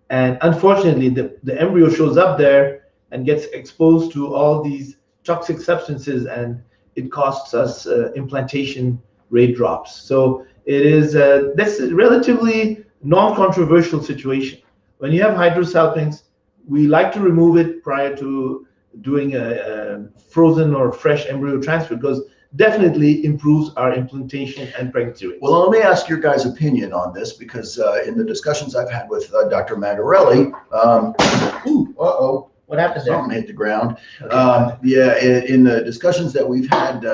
And unfortunately, the embryo shows up there and gets exposed to all these toxic substances, and it costs us implantation rate drops. So it is that's a relatively non-controversial situation. When you have hydrosalpinx, we like to remove it prior to doing a frozen or fresh embryo transfer, because definitely improves our implantation and pregnancy rates. Well, let me ask your guys' opinion on this, because in the discussions I've had with Dr. Magarelli, What happened there? something hit the ground. Okay. Yeah, in the discussions that we've had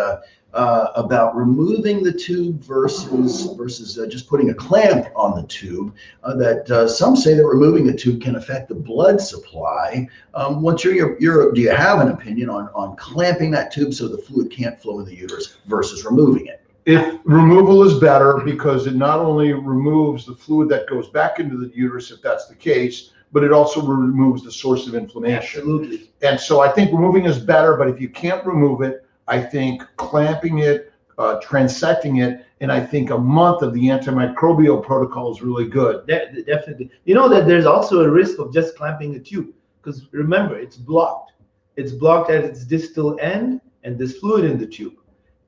about removing the tube versus just putting a clamp on the tube, that some say that removing the tube can affect the blood supply. What's do you have an opinion on clamping that tube so the fluid can't flow in the uterus versus removing it? If removal is better, because it not only removes the fluid that goes back into the uterus, if that's the case, but it also removes the source of inflammation. Absolutely. And so I think removing is better, but if you can't remove it, I think clamping it, transecting it, and I think a month of the antimicrobial protocol is really good. Definitely. You know that there's also a risk of just clamping the tube, because remember, it's blocked. It's blocked at its distal end, and there's fluid in the tube.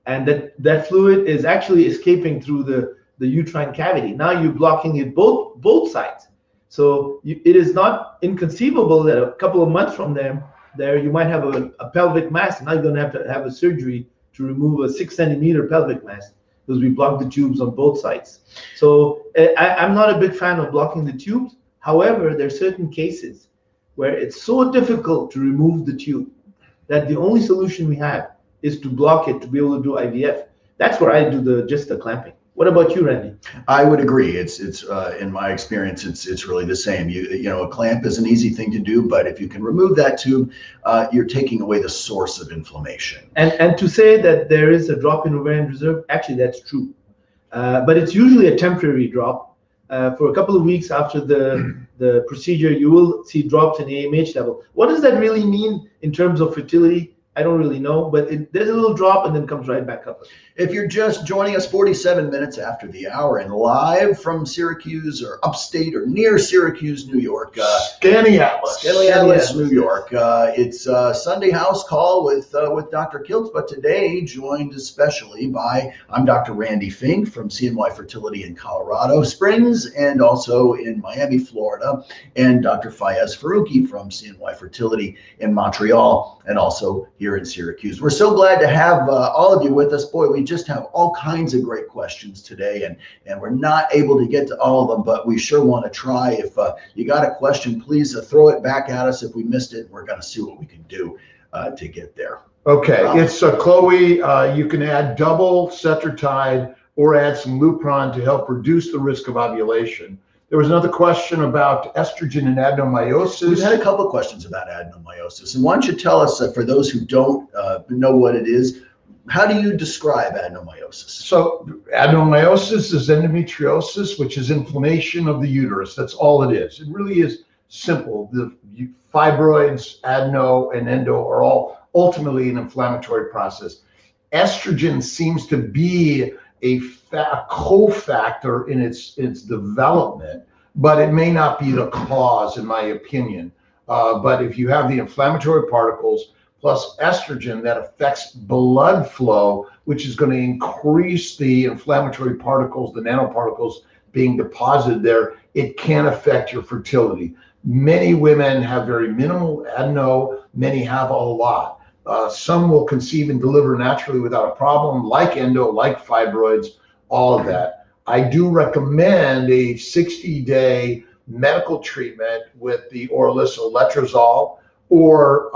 And that fluid is actually escaping through the uterine cavity. Now you're blocking it both sides. So it is not inconceivable that a couple of months from there you might have a pelvic mass, and now you're going to have a surgery to remove a 6 centimeter pelvic mass, because we block the tubes on both sides. So I'm not a big fan of blocking the tubes. However, there are certain cases where it's so difficult to remove the tube that the only solution we have is to block it to be able to do IVF. That's where I do just the clamping. What about you, Randy? I would agree. It's in my experience, it's really the same. You know, a clamp is an easy thing to do, but if you can remove that tube, you're taking away the source of inflammation. And to say that there is a drop in ovarian reserve, actually that's true, but it's usually a temporary drop. For a couple of weeks after the procedure, you will see drops in AMH level. What does that really mean in terms of fertility? I don't really know, but there's a little drop and then comes right back up. If you're just joining us 47 minutes after the hour and live from Syracuse or upstate or near Syracuse, New York, Skaneateles, New York, it's Sunday house call with Dr. Kiltz, but today joined especially by, I'm Dr. Randy Fink from CNY Fertility in Colorado Springs and also in Miami, Florida, and Dr. Faruqi from CNY Fertility in Montreal and also here in Syracuse. We're so glad to have all of you with us. Boy, we just have all kinds of great questions today, and we're not able to get to all of them, but we sure want to try. If you got a question, please throw it back at us. If we missed it, we're going to see what we can do to get there. Okay, it's Chloe. You can add double Cetrotide or add some Lupron to help reduce the risk of ovulation. There was another question about estrogen and adenomyosis. We've had a couple of questions about adenomyosis. And why don't you tell us, for those who don't know what it is, how do you describe adenomyosis? So adenomyosis is endometriosis, which is inflammation of the uterus. That's all it is. It really is simple. The fibroids, adeno, and endo are all ultimately an inflammatory process. Estrogen seems to be a cofactor in its development, but it may not be the cause, in my opinion. But if you have the inflammatory particles plus estrogen that affects blood flow, which is going to increase the inflammatory particles, the nanoparticles being deposited there, it can affect your fertility. Many women have very minimal adeno, many have a lot. Some will conceive and deliver naturally without a problem, like endo, like fibroids, all of that. I do recommend a 60-day medical treatment with the Orilissa letrozole or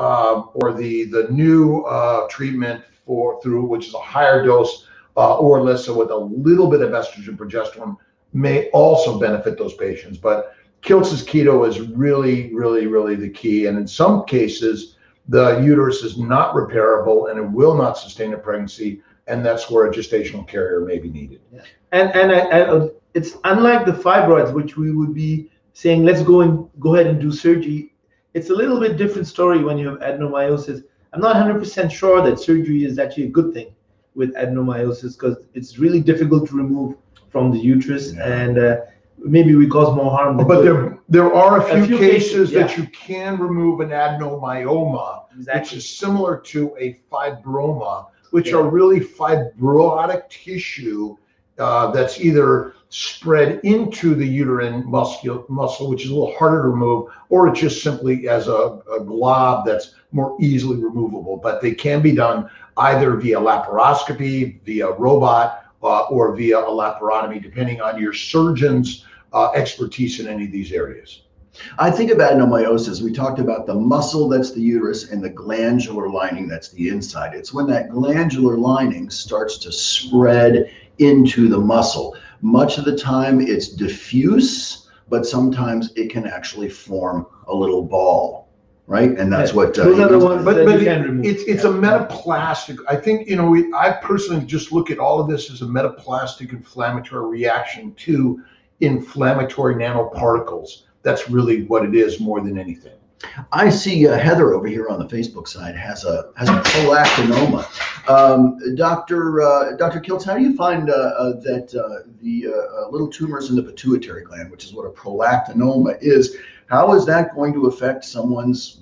the new treatment which is a higher dose Orilissa with a little bit of estrogen progesterone may also benefit those patients. But Kiltz's keto is really, really, really the key. And in some cases, the uterus is not repairable and it will not sustain a pregnancy, and that's where a gestational carrier may be needed. Yeah. And it's unlike the fibroids, which we would be saying, let's go ahead and do surgery. It's a little bit different story when you have adenomyosis. I'm not 100% sure that surgery is actually a good thing with adenomyosis, because it's really difficult to remove from the uterus, and maybe we cause more harm than good. But there are a few cases that you can remove an adenomyoma, which is similar to a fibroma, which are really fibrotic tissue that's either spread into the uterine muscle, which is a little harder to remove, or it's just simply as a glob that's more easily removable. But they can be done. either via laparoscopy, via robot, or via a laparotomy, depending on your surgeon's expertise in any of these areas. I think about adenomyosis. We talked about the muscle, that's the uterus, and the glandular lining, that's the inside. It's when that glandular lining starts to spread into the muscle. Much of the time it's diffuse, but sometimes it can actually form a little ball, right? And that's what those are the ones but that you can remove. It's a metaplastic. I think, I personally just look at all of this as a metaplastic inflammatory reaction to inflammatory nanoparticles. That's really what it is more than anything. I see Heather over here on the Facebook side has a prolactinoma. Dr. Kiltz, how do you find that the little tumors in the pituitary gland, which is what a prolactinoma is, how is that going to affect someone's,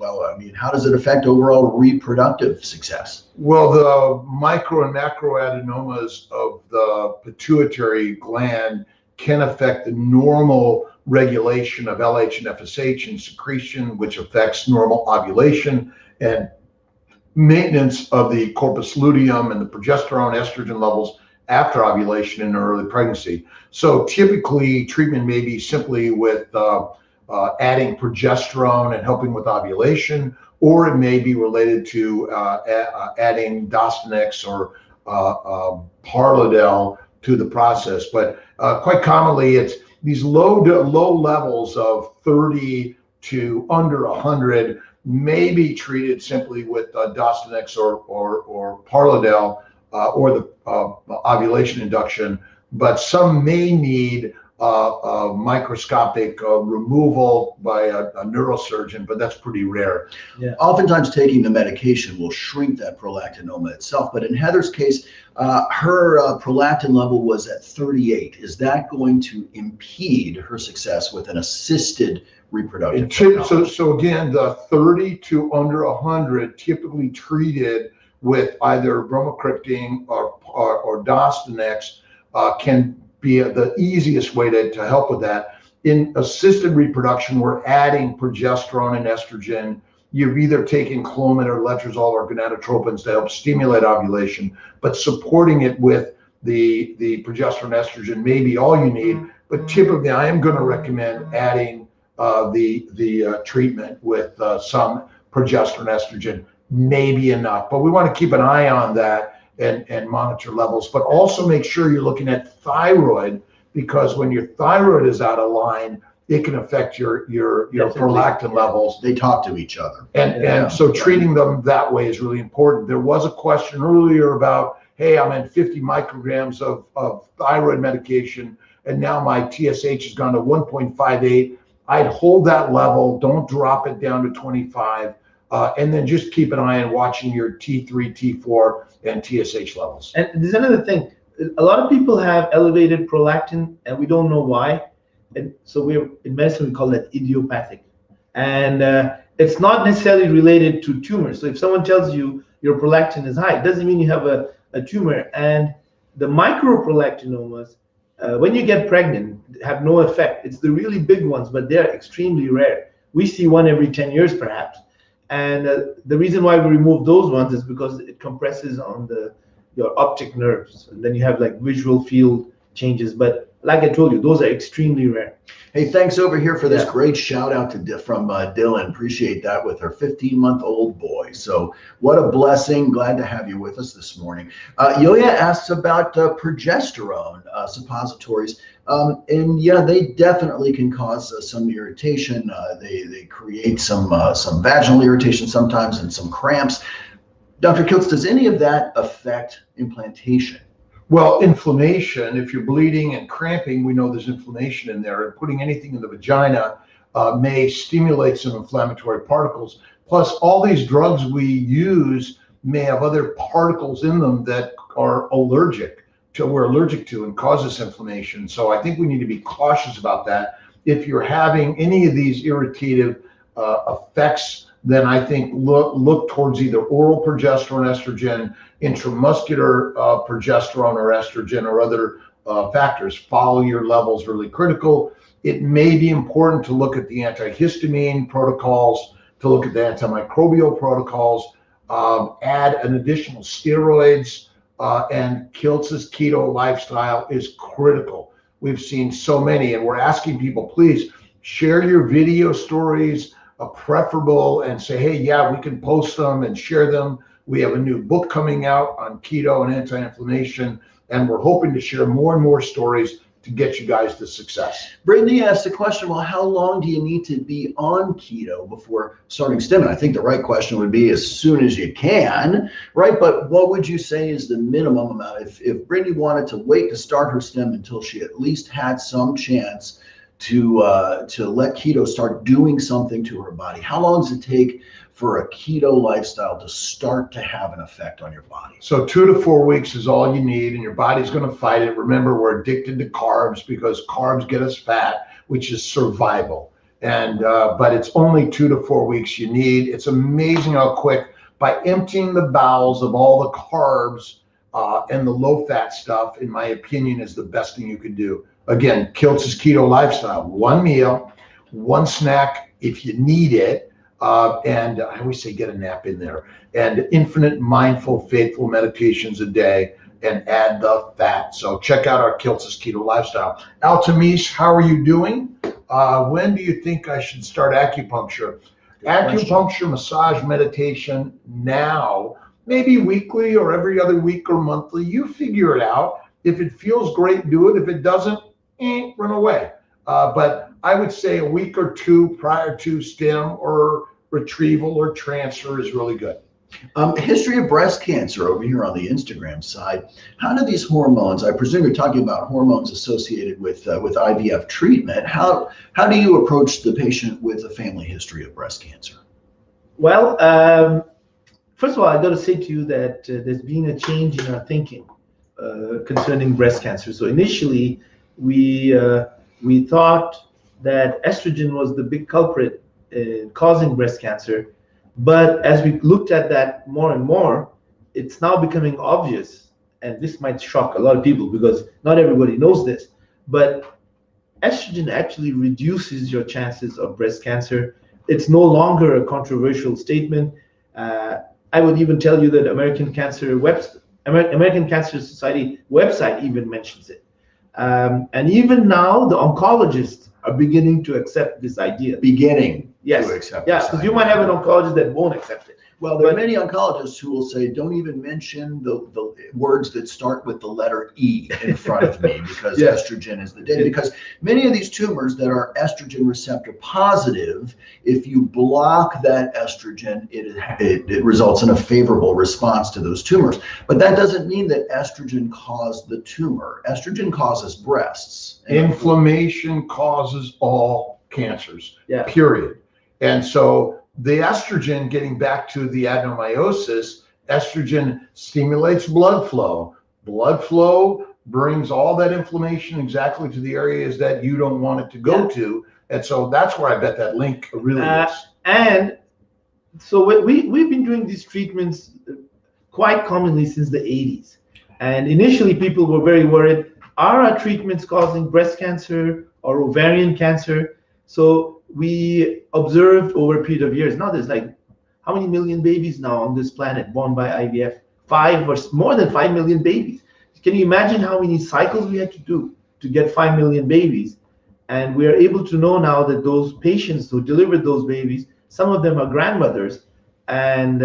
how does it affect overall reproductive success? Well, the micro and macro adenomas of the pituitary gland can affect the normal regulation of LH and FSH and secretion, which affects normal ovulation and maintenance of the corpus luteum and the progesterone, estrogen levels after ovulation in early pregnancy. So typically treatment may be simply with adding progesterone and helping with ovulation, or it may be related to adding Dostanex or Parladel to the process. But quite commonly, it's these low levels of 30 to under 100 may be treated simply with Dostanex or Parladel or the ovulation induction, but some may need microscopic removal by a neurosurgeon, but that's pretty rare. Yeah. Oftentimes taking the medication will shrink that prolactinoma itself, but in Heather's case, her prolactin level was at 38. Is that going to impede her success with an assisted reproductive technology? So again, the 30 to under 100 typically treated with either bromocriptine or Dostanex can be the easiest way to help with that. In assisted reproduction, we're adding progesterone and estrogen. You've either taken Clomid or letrozole or gonadotropins to help stimulate ovulation, but supporting it with the progesterone estrogen may be all you need. But typically, I am going to recommend adding the treatment with some progesterone estrogen, maybe enough. But we want to keep an eye on that and monitor levels, but also make sure you're looking at thyroid, because when your thyroid is out of line, it can affect your prolactin levels. They talk to each other. And so treating them that way is really important. There was a question earlier about, hey, I'm at 50 micrograms of thyroid medication, and now my TSH has gone to 1.58. I'd hold that level, don't drop it down to 25. And then just keep an eye on watching your T3, T4, and TSH levels. And there's another thing. A lot of people have elevated prolactin, and we don't know why. And so in medicine, we call that idiopathic. And it's not necessarily related to tumors. So if someone tells you your prolactin is high, it doesn't mean you have a tumor. And the microprolactinomas, when you get pregnant, have no effect. It's the really big ones, but they're extremely rare. We see one every 10 years, perhaps. And the reason why we remove those ones is because it compresses on your optic nerves. And then you have like visual field changes. But like I told you, those are extremely rare. Hey, thanks over here for this great shout out from Dylan. Appreciate that, with her 15-month-old boy. So what a blessing. Glad to have you with us this morning. Yoya asks about progesterone suppositories. And yeah, they definitely can cause some irritation. They create some vaginal irritation sometimes and some cramps. Dr. Kiltz, does any of that affect implantation? Well, inflammation, if you're bleeding and cramping, we know there's inflammation in there, and putting anything in the vagina may stimulate some inflammatory particles. Plus, all these drugs we use may have other particles in them that we're allergic to and causes inflammation. So I think we need to be cautious about that. If you're having any of these irritative effects, then I think look towards either oral progesterone, estrogen, intramuscular progesterone or estrogen, or other factors. Follow your levels, really critical. It may be important to look at the antihistamine protocols, to look at the antimicrobial protocols, add an additional steroids, and Kiltz's keto lifestyle is critical. We've seen so many, and we're asking people, please share your video stories, preferable, and say, hey, yeah, we can post them and share them. We have a new book coming out on keto and anti-inflammation, and we're hoping to share more and more stories to get you guys to success. Brittany asked the question, well, how long do you need to be on keto before starting stim? And I think the right question would be as soon as you can, right? But what would you say is the minimum amount? If Brittany wanted to wait to start her stim until she at least had some chance to let keto start doing something to her body, how long does it take for a keto lifestyle to start to have an effect on your body? So 2 to 4 weeks is all you need, and your body's going to fight it. Remember, we're addicted to carbs because carbs get us fat, which is survival. And but it's only 2 to 4 weeks you need. It's amazing how quick, by emptying the bowels of all the carbs and the low-fat stuff, in my opinion, is the best thing you could do. Again, Kiltz's keto lifestyle: 1 meal, 1 snack if you need it. And I always say get a nap in there, and infinite mindful, faithful meditations a day, and add the fat. So check out our Kiltz's keto lifestyle. Altamish, how are you doing? When do you think I should start acupuncture? Acupuncture, massage, meditation now, maybe weekly or every other week or monthly. You figure it out. If it feels great, do it. If it doesn't, run away. But I would say a week or 2 prior to stim or retrieval or transfer is really good. History of breast cancer over here on the Instagram side. How do these hormones, I presume you're talking about hormones associated with IVF treatment. How do you approach the patient with a family history of breast cancer? Well, first of all, I got to say to you that there's been a change in our thinking concerning breast cancer. So initially, we thought that estrogen was the big culprit in causing breast cancer. But as we looked at that more and more, it's now becoming obvious, and this might shock a lot of people because not everybody knows this, but estrogen actually reduces your chances of breast cancer. It's no longer a controversial statement. I would even tell you that American Cancer Society website even mentions it. And even now, the oncologists are beginning to accept this idea. Yes. To accept yes, because you might have an oncologist that won't accept it. Well, there are many oncologists who will say, don't even mention the words that start with the letter E in front of me, because estrogen is the data. Because many of these tumors that are estrogen receptor positive, if you block that estrogen, it results in a favorable response to those tumors. But that doesn't mean that estrogen caused the tumor. Estrogen causes breasts. Inflammation causes all cancers, period. And so the estrogen, getting back to the adenomyosis, estrogen stimulates blood flow. Blood flow brings all that inflammation exactly to the areas that you don't want it to go to. And so that's where I bet that link really is. And so we've been doing these treatments quite commonly since the 80s. And initially people were very worried, are our treatments causing breast cancer or ovarian cancer? So we observed over a period of years, now there's like, how many million babies now on this planet born by IVF? 5 or more than 5 million babies. Can you imagine how many cycles we had to do to get 5 million babies? And we are able to know now that those patients who delivered those babies, some of them are grandmothers, and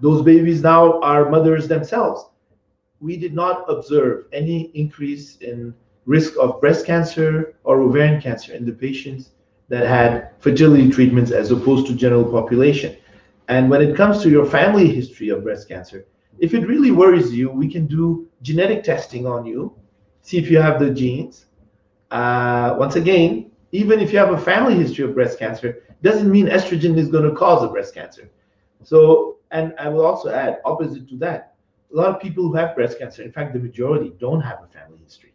those babies now are mothers themselves. We did not observe any increase in risk of breast cancer or ovarian cancer in the patients that had fertility treatments as opposed to general population. And when it comes to your family history of breast cancer, if it really worries you, we can do genetic testing on you, see if you have the genes. Once again, even if you have a family history of breast cancer, doesn't mean estrogen is going to cause a breast cancer. So, and I will also add, opposite to that, a lot of people who have breast cancer, in fact, the majority don't have a family history.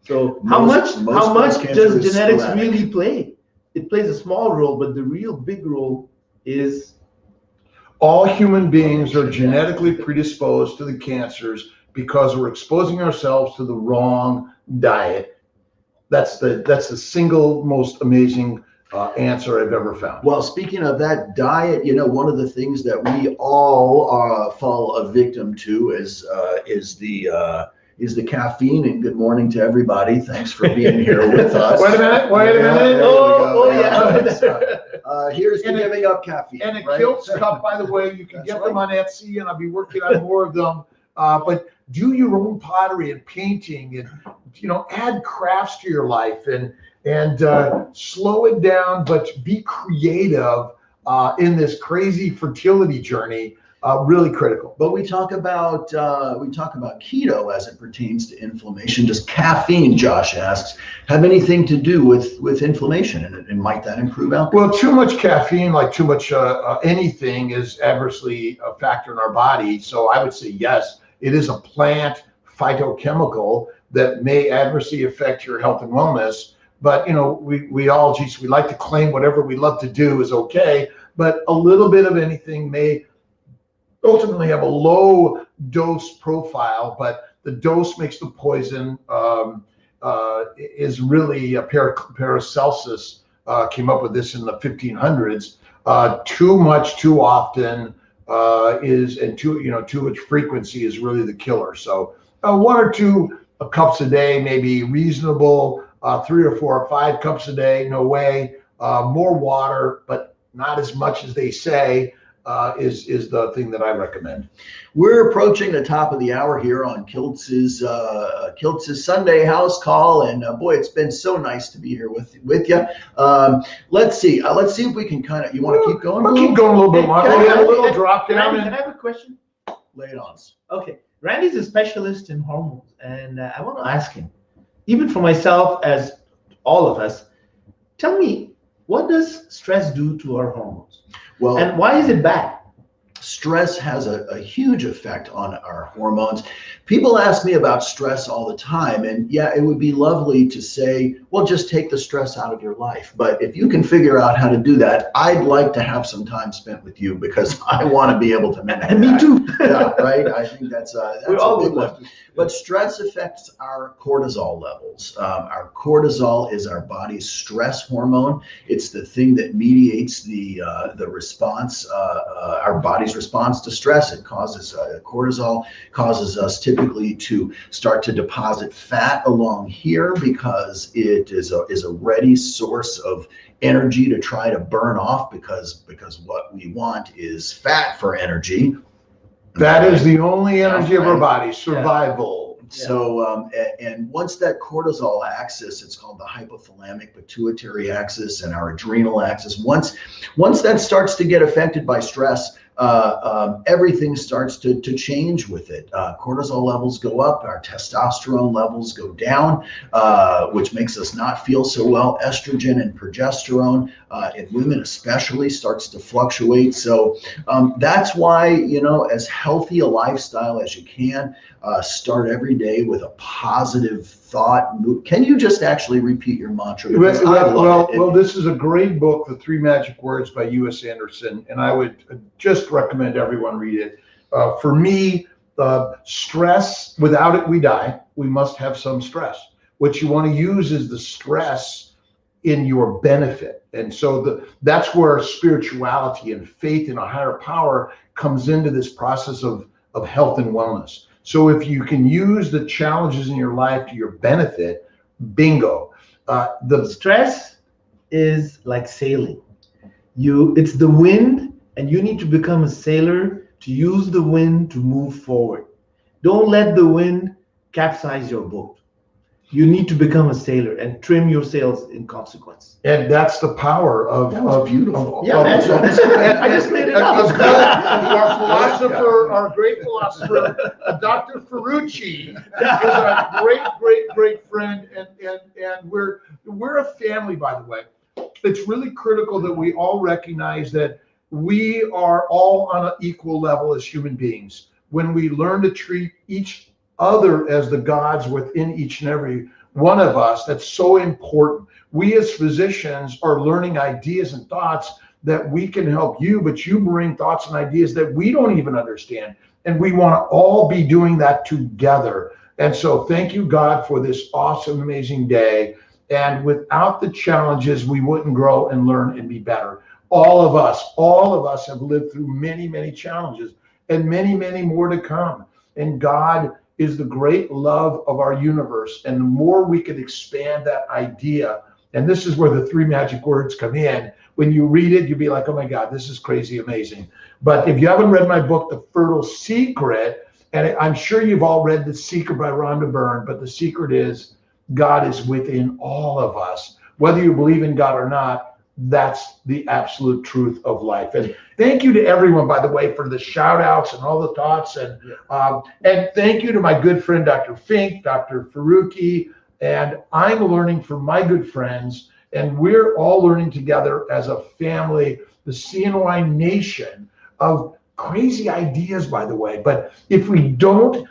So how much does genetics really play? It plays a small role, but the real big role is all human beings are genetically predisposed to the cancers because we're exposing ourselves to the wrong diet. That's the single most amazing answer I've ever found. Well, speaking of that diet, you know, one of the things that we all fall a victim to is the caffeine. And good morning to everybody. Thanks for being here with us. Wait a minute. Here's to giving up caffeine. And a Kiltz cup, by the way, you can get them on Etsy, and I'll be working on more of them. But do your own pottery and painting, and add crafts to your life, and slow it down, but be creative in this crazy fertility journey. Really critical. But we talk about keto as it pertains to inflammation. Does caffeine, Josh asks, have anything to do with inflammation, and might that improve outcome? Well, too much caffeine, like too much anything, is adversely a factor in our body. So I would say yes, it is a plant phytochemical that may adversely affect your health and wellness. But we all, we like to claim whatever we love to do is okay, but a little bit of anything may ultimately have a low dose profile, but the dose makes the poison. Is really Paracelsus came up with this in the 1500s. Too much, too often too much frequency is really the killer. So 1 or 2 cups a day may be reasonable. 3 or 4 or 5 cups a day, no way. More water, but not as much as they say. Is the thing that I recommend. We're approaching the top of the hour here on Kiltz's Sunday house call, and boy, it's been so nice to be here with you. Let's see if we can kind of. You want to keep going? We'll keep going a little bit more. Can I have a little drop down. Randy, can I have a question? Lay it on us. Okay, Randy's a specialist in hormones, and I want to ask him, even for myself, as all of us, tell me, what does stress do to our hormones? Well, and why is it bad? Stress has a huge effect on our hormones. People ask me about stress all the time, and yeah, it would be lovely to say, well, just take the stress out of your life. But if you can figure out how to do that, I'd like to have some time spent with you, because I want to be able to mimic that. Me too. Yeah, right. I think that's We're all a big good one. But stress affects our cortisol levels. Our cortisol is our body's stress hormone. It's the thing that mediates the response, our body's response to stress. It causes cortisol causes us typically to start to deposit fat along here, because it is a ready source of energy to try to burn off, because what we want is fat for energy. That is the only energy of our body, survival. So, and once that cortisol axis, it's called the hypothalamic pituitary axis and our adrenal axis, once that starts to get affected by stress, everything starts to change with it. Cortisol levels go up, our testosterone levels go down, which makes us not feel so well. Estrogen and progesterone in women especially starts to fluctuate. So that's why, as healthy a lifestyle as you can, start every day with a positive thought. Can you just actually repeat your mantra? Well, this is a great book, The 3 Magic Words by U.S. Anderson, and I would just recommend everyone read it. For me, stress, without it, we die. We must have some stress. What you want to use is the stress in your benefit. And so that's where spirituality and faith in a higher power comes into this process of health and wellness. So if you can use the challenges in your life to your benefit, bingo. The stress is like sailing. It's the wind, and you need to become a sailor to use the wind to move forward. Don't let the wind capsize your boat. You need to become a sailor and trim your sails in consequence. And that's the power of beautiful. Yeah, I just made it up. Our great philosopher, Dr. Faruqi, is a great friend, and we're a family, by the way. It's really critical that we all recognize that we are all on an equal level as human beings. When we learn to treat each other as the gods within each and every one of us, that's so important. We as physicians are learning ideas and thoughts that we can help you, but you bring thoughts and ideas that we don't even understand. And we want to all be doing that together. And so thank you, God, for this awesome, amazing day. And without the challenges, we wouldn't grow and learn and be better. All of us have lived through many, many challenges and many, many more to come. And God is the great love of our universe. And the more we can expand that idea, and this is where the 3 magic words come in. When you read it, you'll be like, oh my God, this is crazy amazing. But if you haven't read my book, The Fertile Secret, and I'm sure you've all read The Secret by Rhonda Byrne, but the secret is God is within all of us. Whether you believe in God or not, that's the absolute truth of life. And thank you to everyone, by the way, for the shout outs and all the thoughts. And thank you to my good friend, Dr. Fink, Dr. Faruqi. And I'm learning from my good friends, and we're all learning together as a family, the CNY nation, of crazy ideas, by the way. But if we don't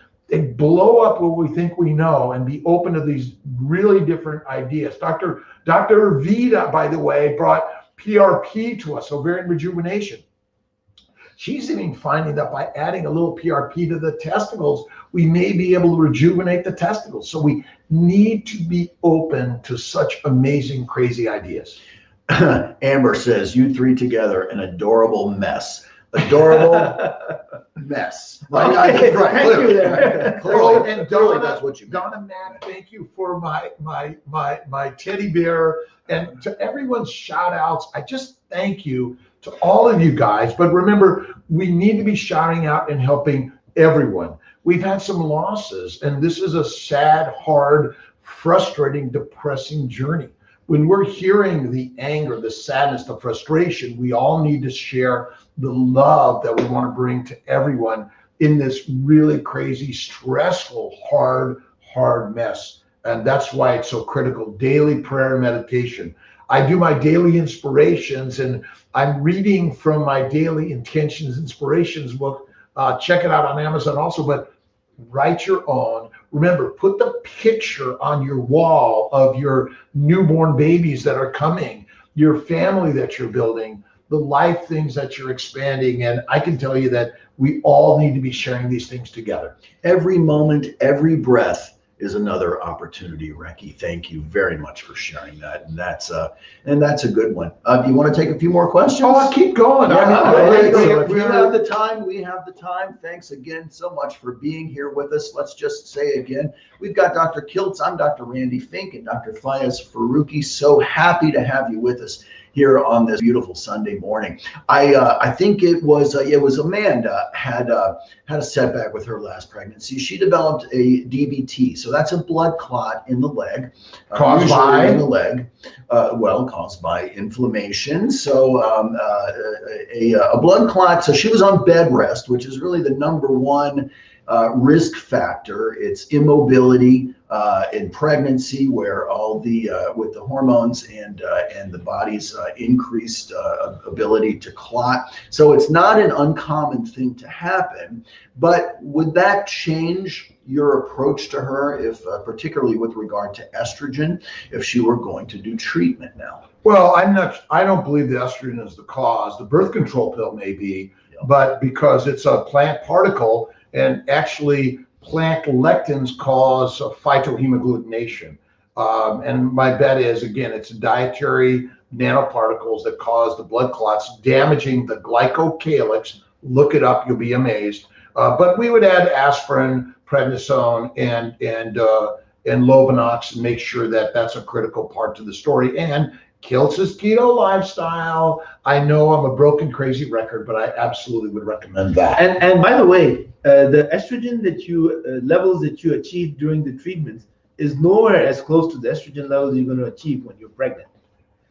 blow up what we think we know and be open to these really different ideas. Dr. Vida, by the way, brought PRP to us, ovarian rejuvenation. She's even finding that by adding a little PRP to the testicles, we may be able to rejuvenate the testicles. So we need to be open to such amazing, crazy ideas. Amber says, you 3 together, an adorable mess. Adorable mess. Right, okay, right. Thank you there. Clearly, and Donna, that's what you mean. Donna, Matt, thank you for my teddy bear, and to everyone's shout outs. I just thank you to all of you guys. But remember, we need to be shouting out and helping everyone. We've had some losses, and this is a sad, hard, frustrating, depressing journey. When we're hearing the anger, the sadness, the frustration, we all need to share the love that we want to bring to everyone in this really crazy, stressful, hard mess. And that's why it's so critical. Daily prayer and meditation. I do my daily inspirations, and I'm reading from my daily intentions, inspirations book. Check it out on Amazon also, but write your own. Remember, put the picture on your wall of your newborn babies that are coming, your family that you're building, the life things that you're expanding. And I can tell you that we all need to be sharing these things together. Every moment, every breath is another opportunity, Reki. Thank you very much for sharing that. And that's a good one. Do you want to take a few more questions? Oh, I'll keep going. We have the time. We have the time. Thanks again so much for being here with us. Let's just say again, we've got Dr. Kiltz. I'm Dr. Randy Fink and Dr. Fayez Faruqi. So happy to have you with us here on this beautiful Sunday morning. I think it was Amanda had a setback with her last pregnancy. She developed a DVT, so that's a blood clot in the leg, caused by inflammation. So a blood clot. So she was on bed rest, which is really the number one risk factor. It's immobility in pregnancy, where all the with the hormones and the body's increased ability to clot. So it's not an uncommon thing to happen. But would that change your approach to her, if particularly with regard to estrogen, if she were going to do treatment now? Well, I don't believe the estrogen is the cause. The birth control pill may be, but because it's a plant particle, and actually plant lectins cause phytohemagglutination. And my bet is, again, it's dietary nanoparticles that cause the blood clots, damaging the glycocalyx. Look it up, you'll be amazed. But we would add aspirin, prednisone, and Lovenox, and make sure that that's a critical part to the story. And Kiltz's keto lifestyle. I know I'm a broken, crazy record, but I absolutely would recommend that. And by the way, the estrogen that you levels that you achieve during the treatments is nowhere as close to the estrogen levels you're going to achieve when you're pregnant.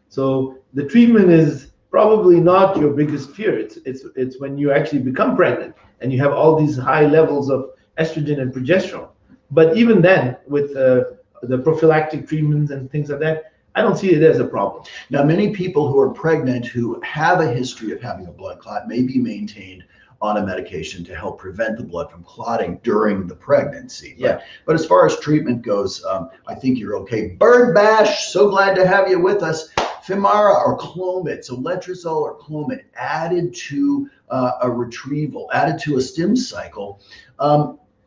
So the treatment is probably not your biggest fear. It's when you actually become pregnant and you have all these high levels of estrogen and progesterone. But even then, with the prophylactic treatments and things like that, I don't see it as a problem. Now, many people who are pregnant who have a history of having a blood clot may be maintained on a medication to help prevent the blood from clotting during the pregnancy. But as far as treatment goes, I think you're okay. Bird Bash, so glad to have you with us. Femara or Clomid, so letrozole or Clomid added to a retrieval, added to a stim cycle.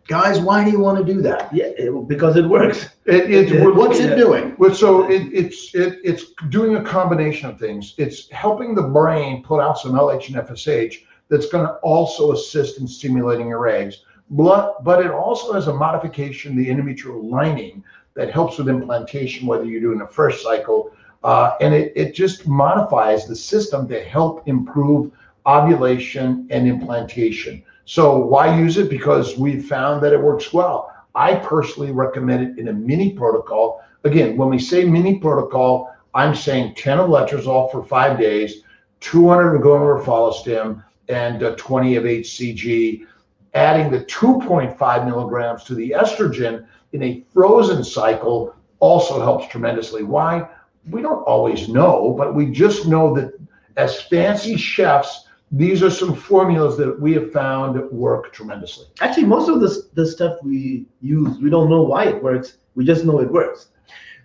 Guys, why do you want to do that? Yeah, because it works. What's it doing? So it's doing a combination of things. It's helping the brain put out some LH and FSH that's going to also assist in stimulating your eggs. But it also has a modification, the endometrial lining, that helps with implantation, whether you're doing a fresh cycle. And it just modifies the system to help improve ovulation and implantation. So why use it? Because we've found that it works well. I personally recommend it in a mini protocol. Again, when we say mini protocol, I'm saying 10 of letrozole for 5 days, 200 of gomorrhafolostim, and 20 of HCG, adding the 2.5 milligrams to the estrogen in a frozen cycle also helps tremendously. Why? We don't always know, but we just know that as fancy chefs, these are some formulas that we have found work tremendously. Actually, most of the stuff we use, we don't know why it works. We just know it works.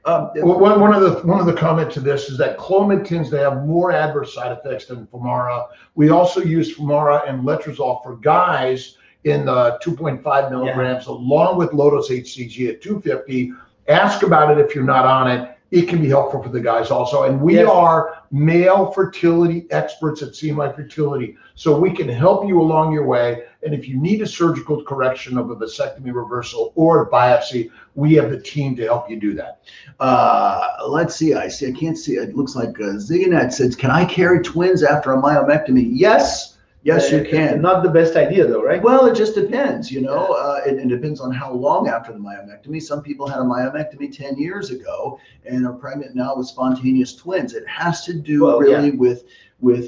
One of the comments to this is that Clomid tends to have more adverse side effects than Femara. We also use Femara and letrozole for guys in 2.5 milligrams, along with low-dose HCG at 250. Ask about it if you're not on it. It can be helpful for the guys also. And we are male fertility experts at CNY Fertility. So we can help you along your way. And if you need a surgical correction of a vasectomy reversal or a biopsy, we have the team to help you do that. Let's see. I can't see. It looks like Ziganet says, can I carry twins after a myomectomy? Yes. Yes, you can. Not the best idea, though, right? Well, it just depends, you know. It depends on how long after the myomectomy. Some people had a myomectomy 10 years ago and are pregnant now with spontaneous twins. It has to do with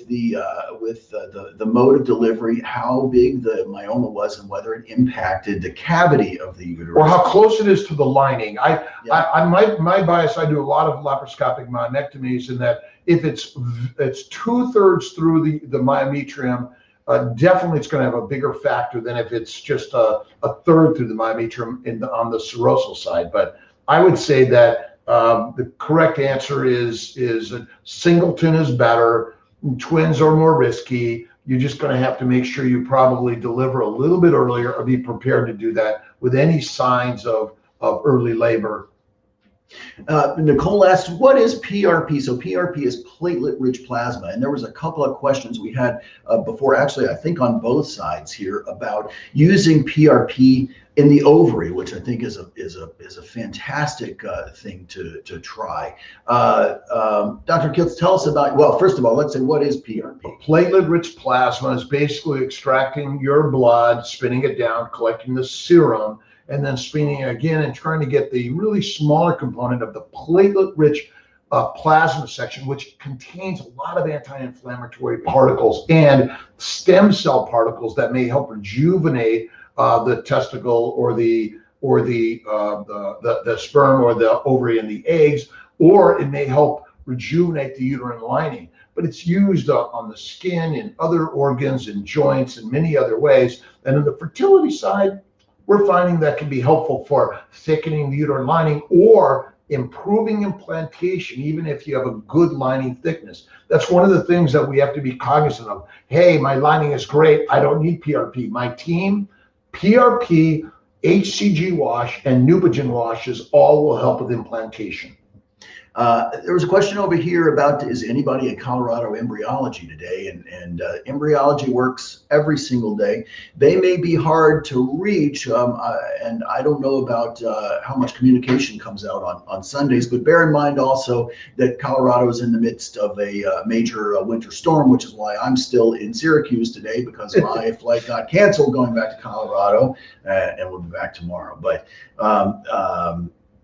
the mode of delivery, how big the myoma was, and whether it impacted the cavity of the uterus, or how close it is to the lining. My bias, I do a lot of laparoscopic myomectomies, in that if it's 2/3 through the myometrium, definitely it's going to have a bigger factor than if it's just a third through the myometrium on the serosal side. But I would say that the correct answer is singleton is better. Twins are more risky. You're just going to have to make sure you probably deliver a little bit earlier, or be prepared to do that with any signs of early labor. Nicole asked, what is PRP? So PRP is platelet-rich plasma, and there was a couple of questions we had before, actually, I think on both sides here, about using PRP in the ovary, which I think is a fantastic thing to try. Dr. Kiltz, tell us about. Well, first of all, let's say, what is PRP? Platelet-rich plasma is basically extracting your blood, spinning it down, collecting the serum, and then spinning it again and trying to get the really smaller component of the platelet-rich plasma section, which contains a lot of anti-inflammatory particles and stem cell particles that may help rejuvenate the testicle or the sperm or the ovary and the eggs, or it may help rejuvenate the uterine lining. But it's used on the skin, in other organs, in joints, and many other ways. And on the fertility side, we're finding that can be helpful for thickening the uterine lining or improving implantation, even if you have a good lining thickness. That's one of the things that we have to be cognizant of. Hey, my lining is great. I don't need PRP. My team, PRP, HCG wash, and Neupogen washes all will help with implantation. There was a question over here about, is anybody at Colorado Embryology today? And embryology works every single day. They may be hard to reach, and I don't know about how much communication comes out on Sundays, but bear in mind also that Colorado is in the midst of a major winter storm, which is why I'm still in Syracuse today, because my flight got canceled going back to Colorado, and we'll be back tomorrow. But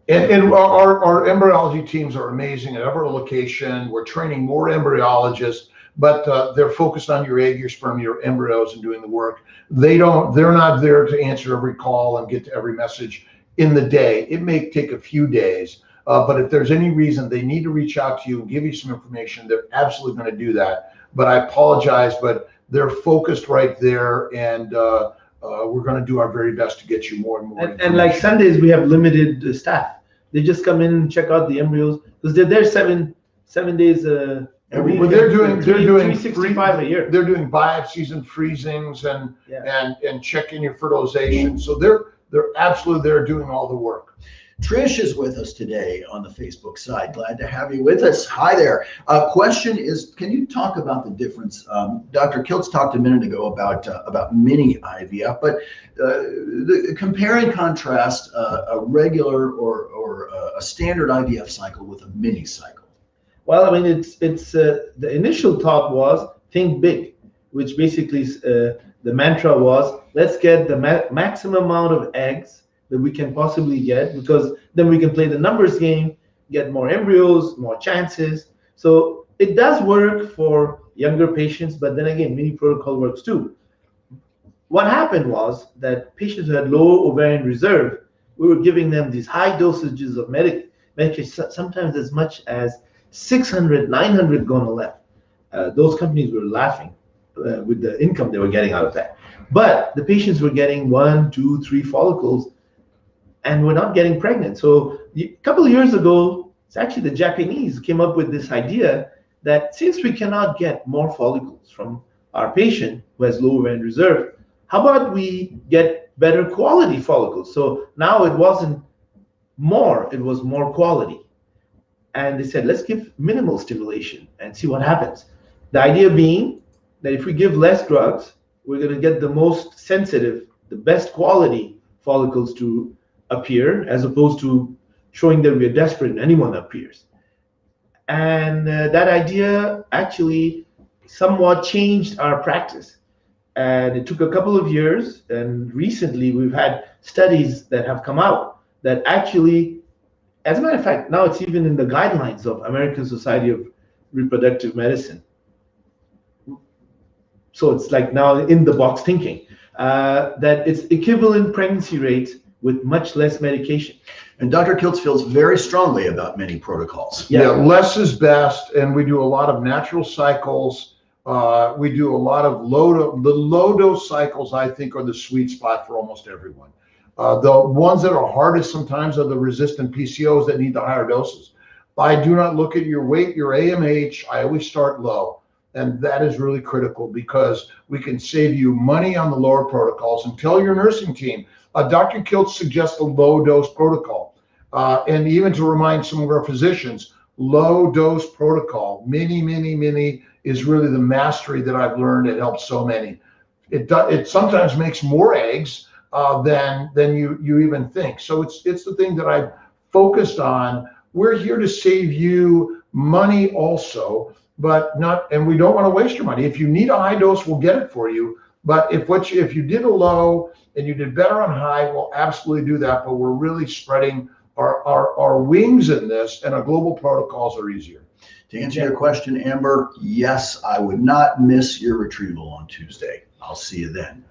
And our embryology teams are amazing at every location. We're training more embryologists, but they're focused on your egg, your sperm, your embryos, and doing the work. They're not there to answer every call and get to every message in the day. It may take a few days, but if there's any reason they need to reach out to you and give you some information, they're absolutely going to do that. But I apologize, but they're focused right there, and we're going to do our very best to get you more and more. And like Sundays, we have limited staff. They just come in and check out the embryos, because they're there seven days a week. Well, they're doing 365 a year. They're doing biopsies and freezings and checking your fertilization. So they're absolutely there doing all the work. Trish is with us today on the Facebook side. Glad to have you with us. Hi there. Question is, can you talk about the difference? Dr. Kiltz talked a minute ago about mini IVF, but compare and contrast a regular or a standard IVF cycle with a mini cycle. Well, I mean, it's the initial thought was think big, which basically the mantra was, let's get the maximum amount of eggs that we can possibly get, because then we can play the numbers game, get more embryos, more chances. So it does work for younger patients, but then again, mini protocol works too. What happened was that patients who had low ovarian reserve, we were giving them these high dosages of medication, sometimes as much as 600, 900 gonal-F. Those companies were laughing with the income they were getting out of that. But the patients were getting 1, 2, 3 follicles, and we're not getting pregnant. So a couple of years ago, it's actually the Japanese came up with this idea that since we cannot get more follicles from our patient who has low ovarian reserve, how about we get better quality follicles? So now it wasn't more, it was more quality. And they said, let's give minimal stimulation and see what happens. The idea being that if we give less drugs, we're going to get the most sensitive, the best quality follicles to appear, as opposed to showing that we are desperate and anyone appears. And that idea actually somewhat changed our practice. And it took a couple of years, and recently we've had studies that have come out that actually, as a matter of fact, now it's even in the guidelines of American Society of Reproductive Medicine. So it's like now in the box thinking, that it's equivalent pregnancy rates with much less medication. And Dr. Kiltz feels very strongly about many protocols. Yeah, less is best, and we do a lot of natural cycles. We do a lot of low dose cycles, I think, are the sweet spot for almost everyone. The ones that are hardest sometimes are the resistant PCOs that need the higher doses. I do not look at your weight, your AMH. I always start low. And that is really critical, because we can save you money on the lower protocols. And tell your nursing team, Dr. Kiltz suggests a low dose protocol. And even to remind some of our physicians, low dose protocol, mini is really the mastery that I've learned. It helps so many. It sometimes makes more eggs than you even think. So it's the thing that I've focused on. We're here to save you money also, but not, and we don't want to waste your money. If you need a high dose, we'll get it for you. But if you did a low and you did better on high, we'll absolutely do that. But we're really spreading our wings in this, and our global protocols are easier. To answer your question, Amber, yes, I would not miss your retrieval on Tuesday. I'll see you then.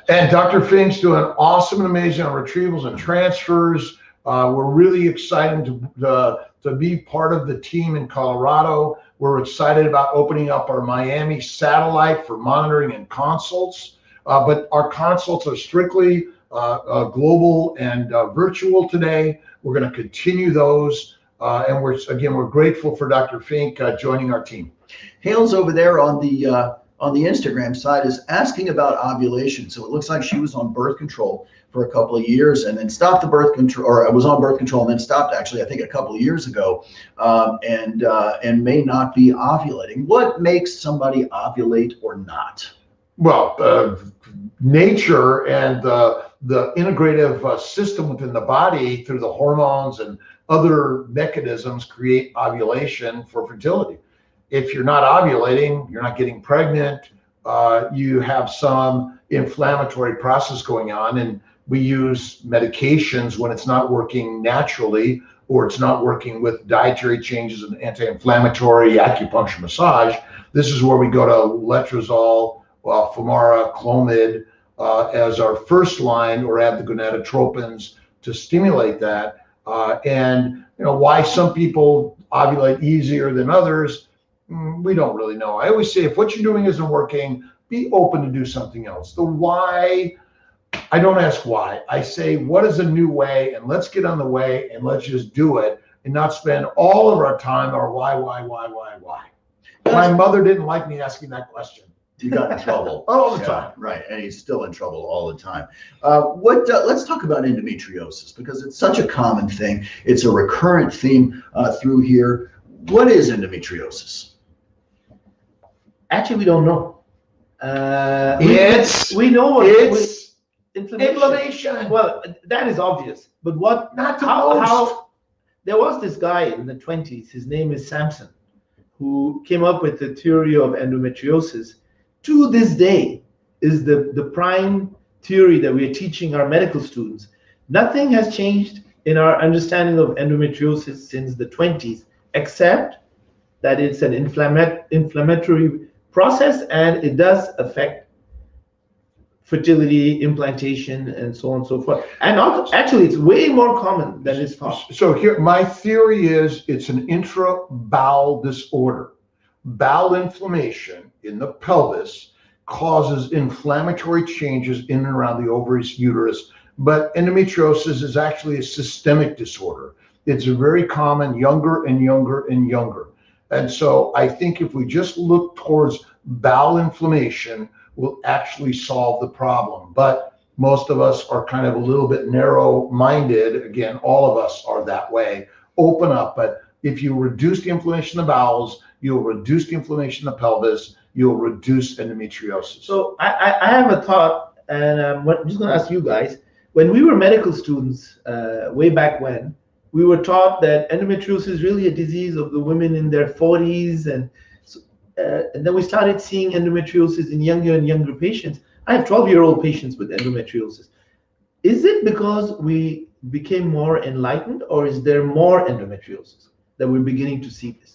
And Dr. Fink's doing awesome and amazing on retrievals and transfers. We're really excited to be part of the team in Colorado. We're excited about opening up our Miami satellite for monitoring and consults. But our consults are strictly global and virtual today. We're going to continue those. And we're grateful for Dr. Fink joining our team. Hales over there on the Instagram side is asking about ovulation. So it looks like she was on birth control for a couple of years and then stopped the birth control, or was on birth control and then stopped, actually, I think a couple of years ago, and may not be ovulating. What makes somebody ovulate or not? Well, nature and the integrative system within the body through the hormones and other mechanisms create ovulation for fertility. If you're not ovulating, you're not getting pregnant, you have some inflammatory process going on, and we use medications when it's not working naturally, or it's not working with dietary changes and anti-inflammatory acupuncture massage. This is where we go to letrozole, Femara, Clomid as our first line, or add the gonadotropins to stimulate that. And why some people ovulate easier than others, we don't really know. I always say, if what you're doing isn't working, be open to do something else. The why, I don't ask why. I say, what is a new way? And let's get on the way and let's just do it, and not spend all of our time on why. My mother didn't like me asking that question. He got in trouble all the time. Right, and he's still in trouble all the time. Let's talk about endometriosis, because it's such a common thing. It's a recurrent theme through here. What is endometriosis? Actually, we don't know. We know what it's inflammation. Well, that is obvious. But what? Not the how there was this guy in the 20s. His name is Sampson, who came up with the theory of endometriosis. To this day, is the prime theory that we are teaching our medical students. Nothing has changed in our understanding of endometriosis since the 20s, except that it's an inflammatory process, and it does affect fertility, implantation, and so on and so forth. And actually, it's way more common than it's thought. So here, my theory is it's an intra-bowel disorder. Bowel inflammation in the pelvis causes inflammatory changes in and around the ovaries, uterus. But endometriosis is actually a systemic disorder. It's very common, younger and younger and younger. And so I think if we just look towards bowel inflammation, we'll actually solve the problem. But most of us are kind of a little bit narrow-minded. Again, all of us are that way. Open up. But if you reduce the inflammation in the bowels, you'll reduce the inflammation in the pelvis, you'll reduce endometriosis. So I have a thought, and I'm just going to ask you guys. When we were medical students, way back when, we were taught that endometriosis is really a disease of the women in their 40s, and then we started seeing endometriosis in younger and younger patients. I have 12-year-old patients with endometriosis. Is it because we became more enlightened, or is there more endometriosis that we're beginning to see this?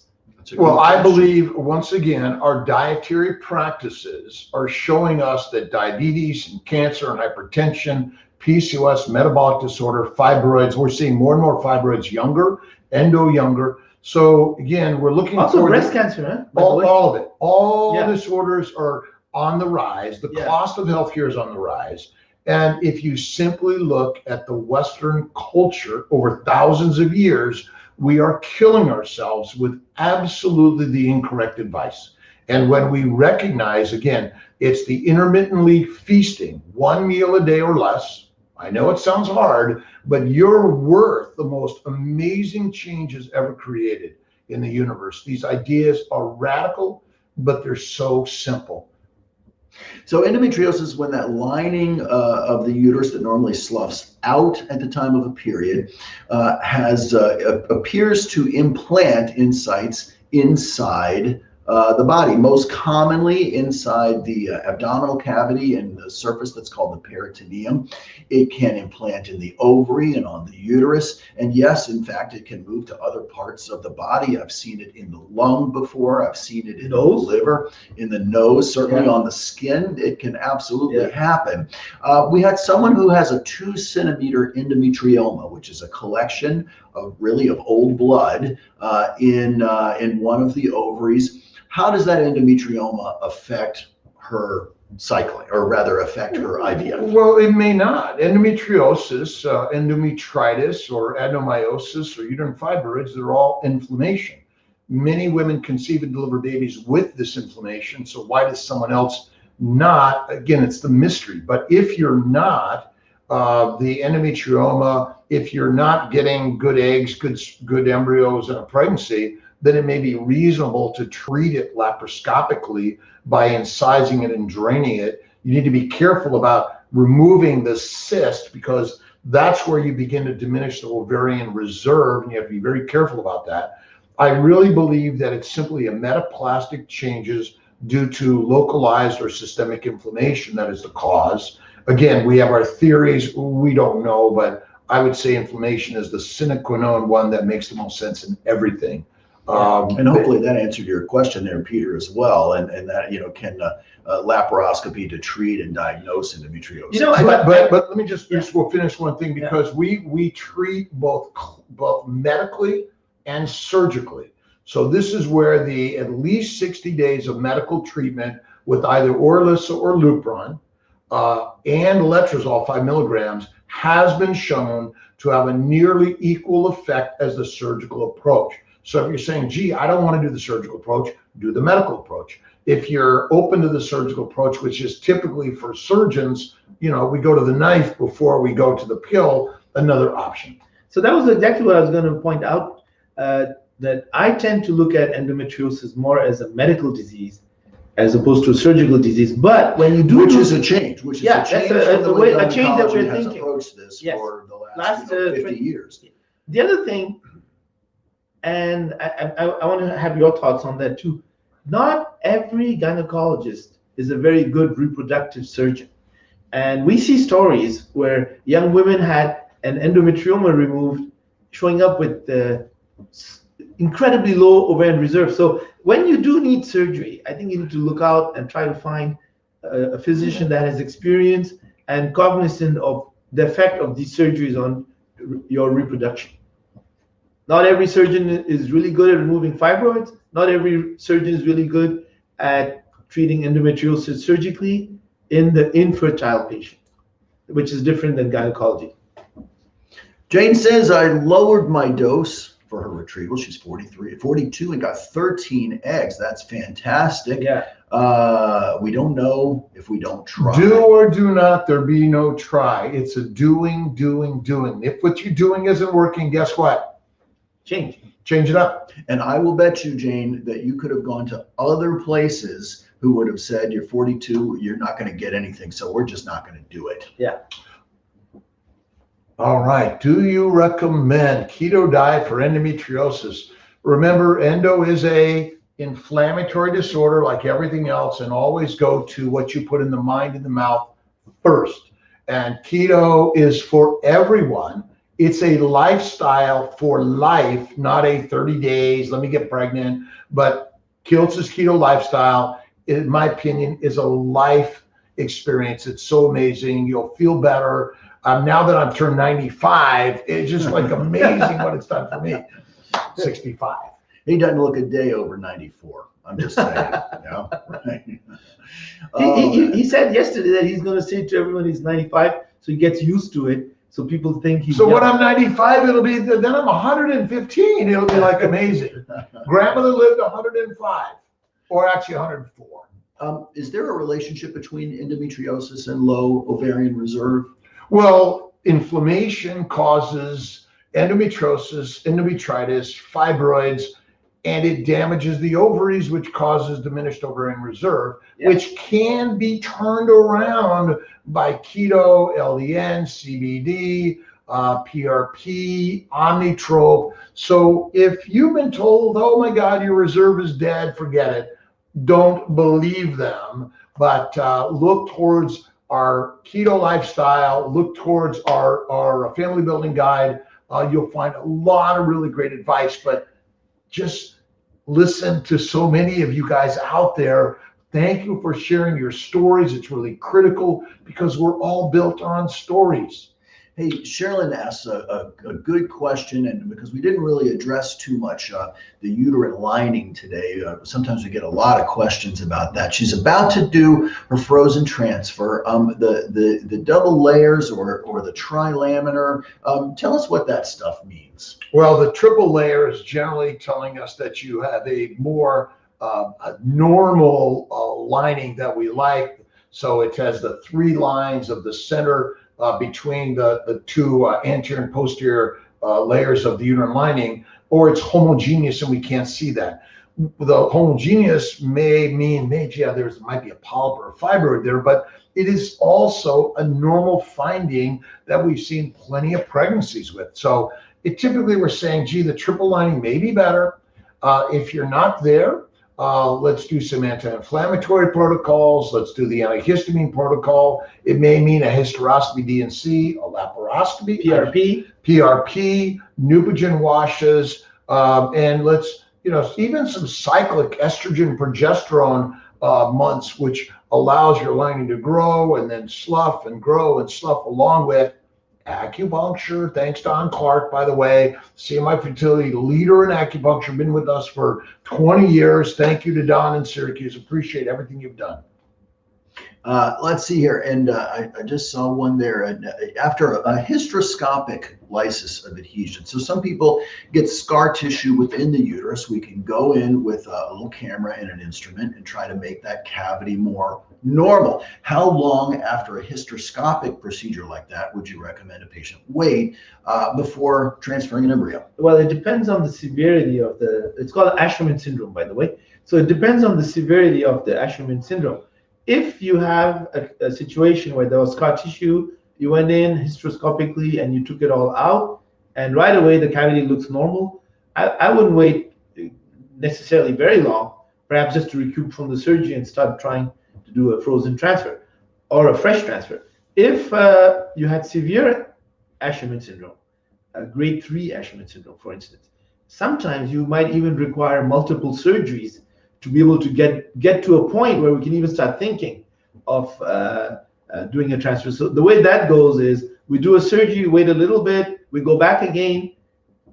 Well, I believe, once again, our dietary practices are showing us that diabetes and cancer and hypertension, PCOS, metabolic disorder, fibroids, we're seeing more and more fibroids younger, endo younger. So again, we're looking also breast cancer, huh? All of it. All disorders are on the rise. The cost of healthcare is on the rise. And if you simply look at the Western culture over thousands of years, we are killing ourselves with absolutely the incorrect advice. And when we recognize, again, it's the intermittently feasting, one meal a day or less. I know it sounds hard, but you're worth the most amazing changes ever created in the universe. These ideas are radical, but they're so simple. So endometriosis is when that lining of the uterus that normally sloughs out at the time of a period appears to implant in sites inside the body, most commonly inside the abdominal cavity and the surface that's called the peritoneum. It can implant in the ovary and on the uterus. And yes, in fact, it can move to other parts of the body. I've seen it in the lung before. I've seen it in the liver, in the nose, certainly on the skin. It can absolutely happen. We had someone who has a 2-centimeter endometrioma, which is a collection of old blood in one of the ovaries. How does that endometrioma affect her cycling, or rather affect her IVF? Well, it may not. Endometriosis, endometritis, or adenomyosis, or uterine fibroids, they're all inflammation. Many women conceive and deliver babies with this inflammation. So why does someone else not? Again, it's the mystery. But if you're not, the endometrioma, if you're not getting good eggs, good embryos in a pregnancy, then it may be reasonable to treat it laparoscopically by incising it and draining it. You need to be careful about removing the cyst, because that's where you begin to diminish the ovarian reserve, and you have to be very careful about that. I really believe that it's simply a metaplastic changes due to localized or systemic inflammation that is the cause. Again, we have our theories, we don't know, but I would say inflammation is the sine qua non one that makes the most sense in everything. And hopefully that answered your question there, Peter, as well. And that, can laparoscopy to treat and diagnose endometriosis. But let me just we'll finish one thing, because we treat both medically and surgically. So this is where the at least 60 days of medical treatment with either Orilissa or Lupron and letrozole 5 milligrams has been shown to have a nearly equal effect as the surgical approach. So if you're saying, gee, I don't want to do the surgical approach, do the medical approach. If you're open to the surgical approach, which is typically for surgeons, we go to the knife before we go to the pill, another option. So that was exactly what I was going to point out, that I tend to look at endometriosis more as a medical disease as opposed to a surgical disease. But when you do, which is a change, from the way a change that we're has thinking. Approached this for the last 50 years. The other thing, and I want to have your thoughts on that too. Not every gynecologist is a very good reproductive surgeon. And we see stories where young women had an endometrioma removed, showing up with incredibly low ovarian reserve. So when you do need surgery, I think you need to look out and try to find a physician that has experience and cognizant of the effect of these surgeries on your reproduction. Not every surgeon is really good at removing fibroids. Not every surgeon is really good at treating endometriosis surgically in the infertile patient, which is different than gynecology. Jane says, I lowered my dose for her retrieval. She's 42 and got 13 eggs. That's fantastic. Yeah. We don't know if we don't try. Do or do not, there be no try. It's a doing. If what you're doing isn't working, guess what? Change it up. And I will bet you, Jane, that you could have gone to other places who would have said, you're 42, you're not going to get anything, so we're just not going to do it. Yeah. All right. Do you recommend keto diet for endometriosis? Remember, endo is a inflammatory disorder like everything else, and always go to what you put in the mind and the mouth first. And keto is for everyone. It's a lifestyle for life, not a 30 days, let me get pregnant. But Kiltz's keto lifestyle, in my opinion, is a life experience. It's so amazing. You'll feel better. Now that I've turned 95, it's just like amazing what it's done for me. 65. He doesn't look a day over 94. I'm just saying. Yeah, right. He said yesterday that he's going to say to everyone he's 95, so he gets used to it. So people think he's so young. When I'm 95, it'll be, then I'm 115. It'll be like amazing. Grandmother lived 105, or actually 104. Is there a relationship between endometriosis and low ovarian reserve? Well, inflammation causes endometriosis, endometritis, fibroids, and it damages the ovaries, which causes diminished ovarian reserve, which can be turned around by keto, LDN, CBD, PRP, Omnitrope. So if you've been told, oh my God, your reserve is dead, forget it. Don't believe them, but look towards our keto lifestyle, look towards our family building guide. You'll find a lot of really great advice, but just listen to so many of you guys out there. Thank you for sharing your stories. It's really critical because we're all built on stories. Hey, Sherilyn asks a good question, and because we didn't really address too much the uterine lining today, sometimes we get a lot of questions about that. She's about to do her frozen transfer, the double layers or the trilaminar. Tell us what that stuff means. Well, the triple layer is generally telling us that you have a more a normal lining that we like. So it has the 3 lines of the center between the 2 anterior and posterior layers of the uterine lining, or it's homogeneous and we can't see that. The homogeneous may mean, there might be a polyp or a fibroid there, but it is also a normal finding that we've seen plenty of pregnancies with. So typically we're saying, gee, the triple lining may be better. If you're not there, let's do some anti-inflammatory protocols. Let's do the antihistamine protocol. It may mean a hysteroscopy DNC, a laparoscopy, PRP, Neupogen washes, and let's, even some cyclic estrogen progesterone months, which allows your lining to grow and then slough and grow and slough, along with acupuncture. Thanks to Don Clark, by the way, CMI Fertility leader in acupuncture, been with us for 20 years. Thank you to Don in Syracuse. Appreciate everything you've done. Let's see here. And I just saw one there. After a hysteroscopic lysis of adhesion. So some people get scar tissue within the uterus. We can go in with a little camera and an instrument and try to make that cavity more normal. How long after a hysteroscopic procedure like that would you recommend a patient wait before transferring an embryo? Well, it depends on the severity of it's called Asherman syndrome, by the way. So it depends on the severity of the Asherman syndrome. If you have a situation where there was scar tissue, you went in hysteroscopically and you took it all out, and right away the cavity looks normal, I wouldn't wait necessarily very long, perhaps just to recoup from the surgery and start trying to do a frozen transfer or a fresh transfer. If you had severe Asherman syndrome, grade 3 Asherman syndrome, for instance, sometimes you might even require multiple surgeries to be able to get to a point where we can even start thinking of doing a transfer. So the way that goes is we do a surgery, wait a little bit, we go back again,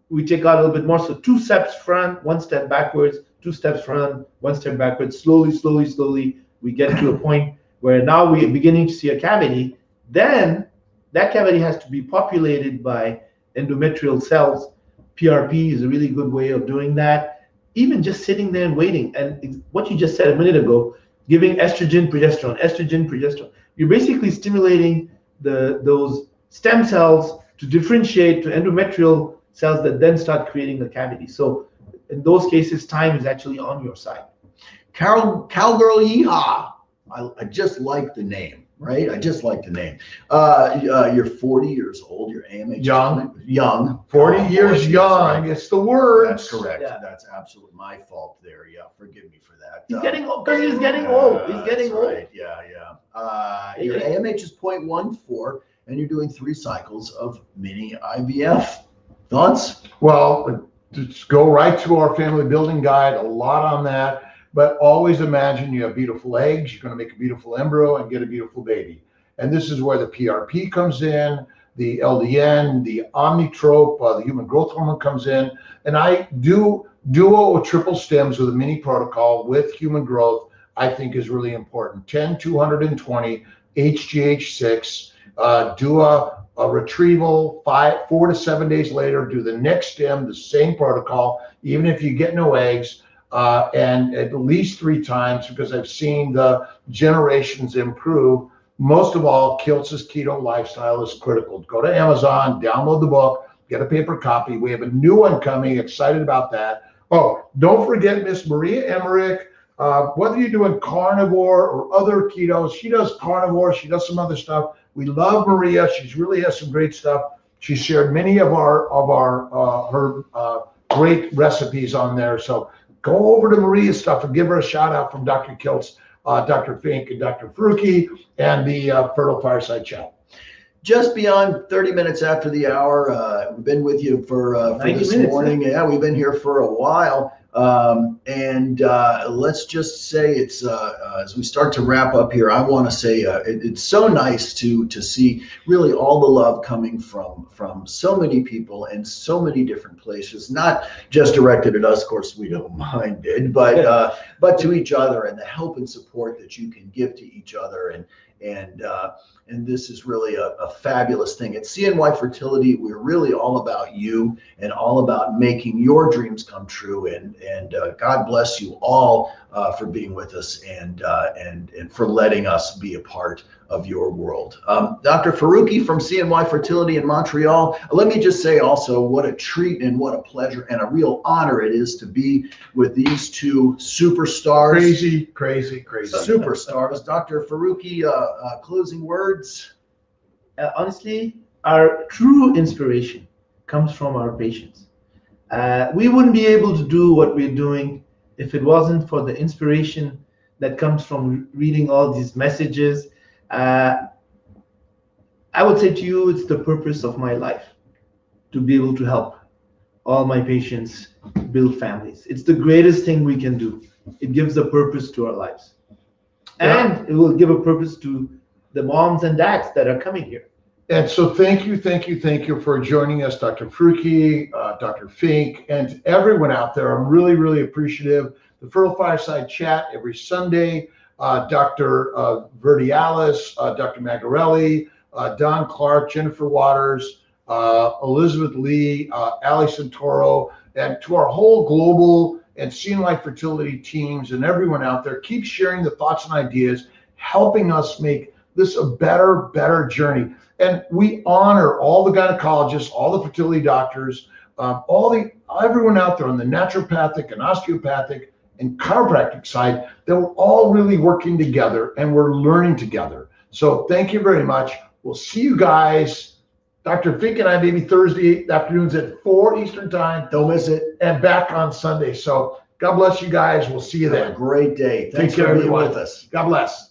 we take out a little bit more. So 2 steps front, 1 step backwards, 2 steps front, 1 step backwards, slowly, we get to a point where now we're beginning to see a cavity. Then that cavity has to be populated by endometrial cells. PRP is a really good way of doing that. Even just sitting there and waiting, and what you just said a minute ago, giving estrogen, progesterone, you're basically stimulating those stem cells to differentiate to endometrial cells that then start creating the cavity. So in those cases, time is actually on your side. Cowgirl Yeehaw. I just like the name, right? I just like the name. You're 40 years old. Your AMH. Young. 40 years young. Right. It's the word. That's correct. Yeah. That's absolutely my fault there. Yeah, forgive me for that. He's getting old because he's getting old. He's getting old. Right. Yeah. Your AMH is 0.14, and you're doing 3 cycles of mini IVF. Thoughts? Well, just go right to our family building guide. A lot on that. But always imagine you have beautiful eggs, you're going to make a beautiful embryo and get a beautiful baby. And this is where the PRP comes in, the LDN, the omnitrope, the human growth hormone comes in. And I do duo or triple stems with a mini protocol with human growth, I think is really important. 10-220 HGH6, do a retrieval 4 to 7 days later, do the next stem, the same protocol, even if you get no eggs. And at least 3 times, because I've seen the generations improve. Most of all, Kiltz's keto lifestyle is critical. Go to Amazon, download the book, get a paper copy. We have a new one coming. Excited about that. Oh, don't forget Miss Maria Emmerich. Whether you're doing carnivore or other keto, she does carnivore. She does some other stuff. We love Maria. She really has some great stuff. She shared many of her great recipes on there. So go over to Maria's stuff and give her a shout out from Dr. Kiltz, Dr. Fink, and Dr. Faruqi, and the Fertile Fireside Chat. Just beyond 30 minutes after the hour, we've been with you for this morning. Yeah, we've been here for a while. And let's just say it's as we start to wrap up here, I want to say it's so nice to see really all the love coming from so many people and so many different places, not just directed at us, of course we don't mind it, but to each other, and the help and support that you can give to each other. And this is really a fabulous thing. At CNY Fertility, we're really all about you and all about making your dreams come true. And God bless you all for being with us and for letting us be a part of your world. Dr. Faruqi from CNY Fertility in Montreal, let me just say also what a treat and what a pleasure and a real honor it is to be with these 2 superstars. Crazy Superstars. Dr. Faruqi, closing words? Honestly, our true inspiration comes from our patients. We wouldn't be able to do what we're doing if it wasn't for the inspiration that comes from reading all these messages. I would say to you, it's the purpose of my life to be able to help all my patients build families. It's the greatest thing we can do. It gives a purpose to our lives. And it will give a purpose to the moms and dads that are coming here. And so thank you for joining us, Dr. Faruqi, Dr. Fink, and everyone out there. I'm really appreciative. The Fertile Fireside Chat every Sunday. Dr. Verdialis, Dr. Magarelli, Don Clark, Jennifer Waters, Elizabeth Lee, Ali Santoro, and to our whole global and CNY fertility teams and everyone out there, keep sharing the thoughts and ideas, helping us make this a better journey. And we honor all the gynecologists, all the fertility doctors, everyone out there on the naturopathic and osteopathic and chiropractic side, that we're all really working together and we're learning together. So thank you very much. We'll see you guys, Dr. Fink and I, maybe Thursday afternoons at 4 Eastern time. Don't miss it. And back on Sunday. So God bless you guys. We'll see you then. Have a great day. Thanks Take care, for being everyone. with us. God bless.